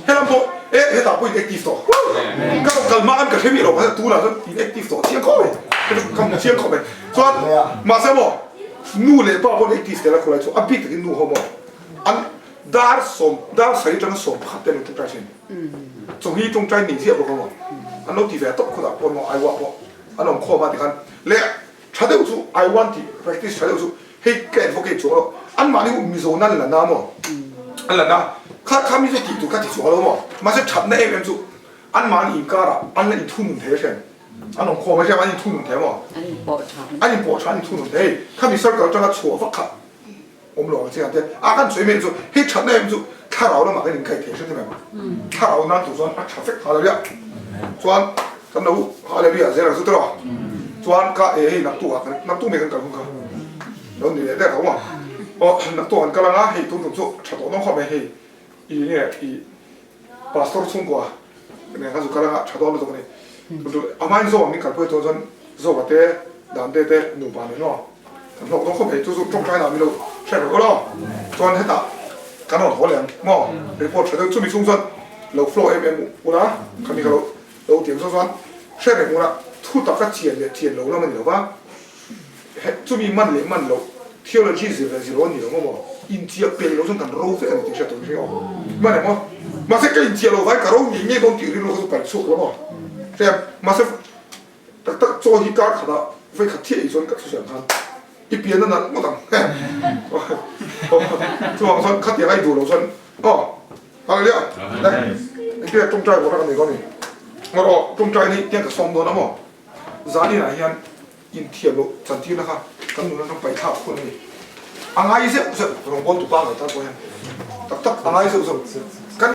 helam to he ta pui active to ka kal ma an ka themi lo pa tu la in active to tiang ko คำเชียงเขาไปส่วนมาเสมอนู่เลยป้าคนเอ็กซ์แต่ละคนเลยส่วนอภิถึงนู่เขาบอกอันดาร์สมดาร์ใส่จังสมขัดเต็มทุกใจเช่นจงฮีจงใจหนีเสียบอกเขาบอกอันนู้นที่แฝงตกคนละคนบอกไอ้วะบอกอันนั้นข้อมาที่กันเละชัดเจนสุดไอ้วันที่ practice ชัดเจนสุดให้แก่พวกแกชัวร์อันมานี่มีโซนั่นแหละนะมั้งอันนั้นนะข้ามีสุดที่ถูกกันที่ชัวร์แล้วมั้งมาเสร็จชัดในเอ็มสุดอันมานี่อินการะอันนั้นอินทุ่นเทเช่นอันนั้นข้อไม่ใช่ว่าอินทุ่นเทมั้ง อันนี้ปอดช้ำ อันนี้ปวดช้านี่ทุ่นเทข้ามีสักการะจังหวะชัวร์ฟักขัดผมหลอกเสียงเทอาการสวยเมนสุดให้ชัดในเอ็มสุดข้าเราแล้วมากันยังใครเทเช่นใช่ไหมข้าเรานั่นถูกส่วนอัดชัดเฟกฮาเลลูยาส่วนกันเราฮาเลลูยาเสียงสุดตลอดส่วนก็นักตัวไม่กันกันคุณครับแล้วนี่ได้เขาว่านักตัวกันกำลังให้ทุ่มสุดชัดตัวน้องเขาไม่ให้เนี่ยพาสตอร์ส่งกว่าเนี่ยเขาสุดกำลังชัดตัวเราตรงนี้อามาอินโซ่มีการเปิดตัวจนโซ่ว่าเตะดันเตะหนุ่มปานนี่เนาะเราต้องเข้าไปจุดตรงใจเราไม่รู้ใช่หรือเปล่าส่วนให้ตาการนอนหัวแหลมมั่วรีพอร์ตชัดตัวช่วยมีส่งส่วนเราโฟล์อุนะคำนี้เราเตรียมส่วนใช่หรือเปล่าทุกตาก็เทียนเราแล้วมันเหรอวะช่วยมีมันเลยมันเราเที่ยวเรา20เลย10นี่เรามั่วอินเดียเป็นเราต้องการรู้สักหน่อยถึงจะตัวนี้อ๋อมันไหนมั่วมาสักอินเดียเราไว้กับเราอย่างงี้ต้องตีเรื่องเราไปสู้แล้วมั่วใช่มาสักแต่โจฮีการ์ขาดไว้ขัดเที่ยอีส่วนกับสุดยอดอีเปียนั่นมั่วต่างส่วนส่วนขัดเที่ยไอ้ดูเราส่วนอ๋ออะไรเนี่ยนะไอ้เรื่องจงใจบอกกันนี่ก็นี่มาเราจงใจนี่เที่ยกับสองโดนนะมั่วจานี่ไหนยันอินเดียเราสันตินะครับกันนู้นต้องไปท่าคนนี้อังไงเสียอุศรองบอลตุกตาเลยท่านผู้ชมตักอังไงเสียอุศกัน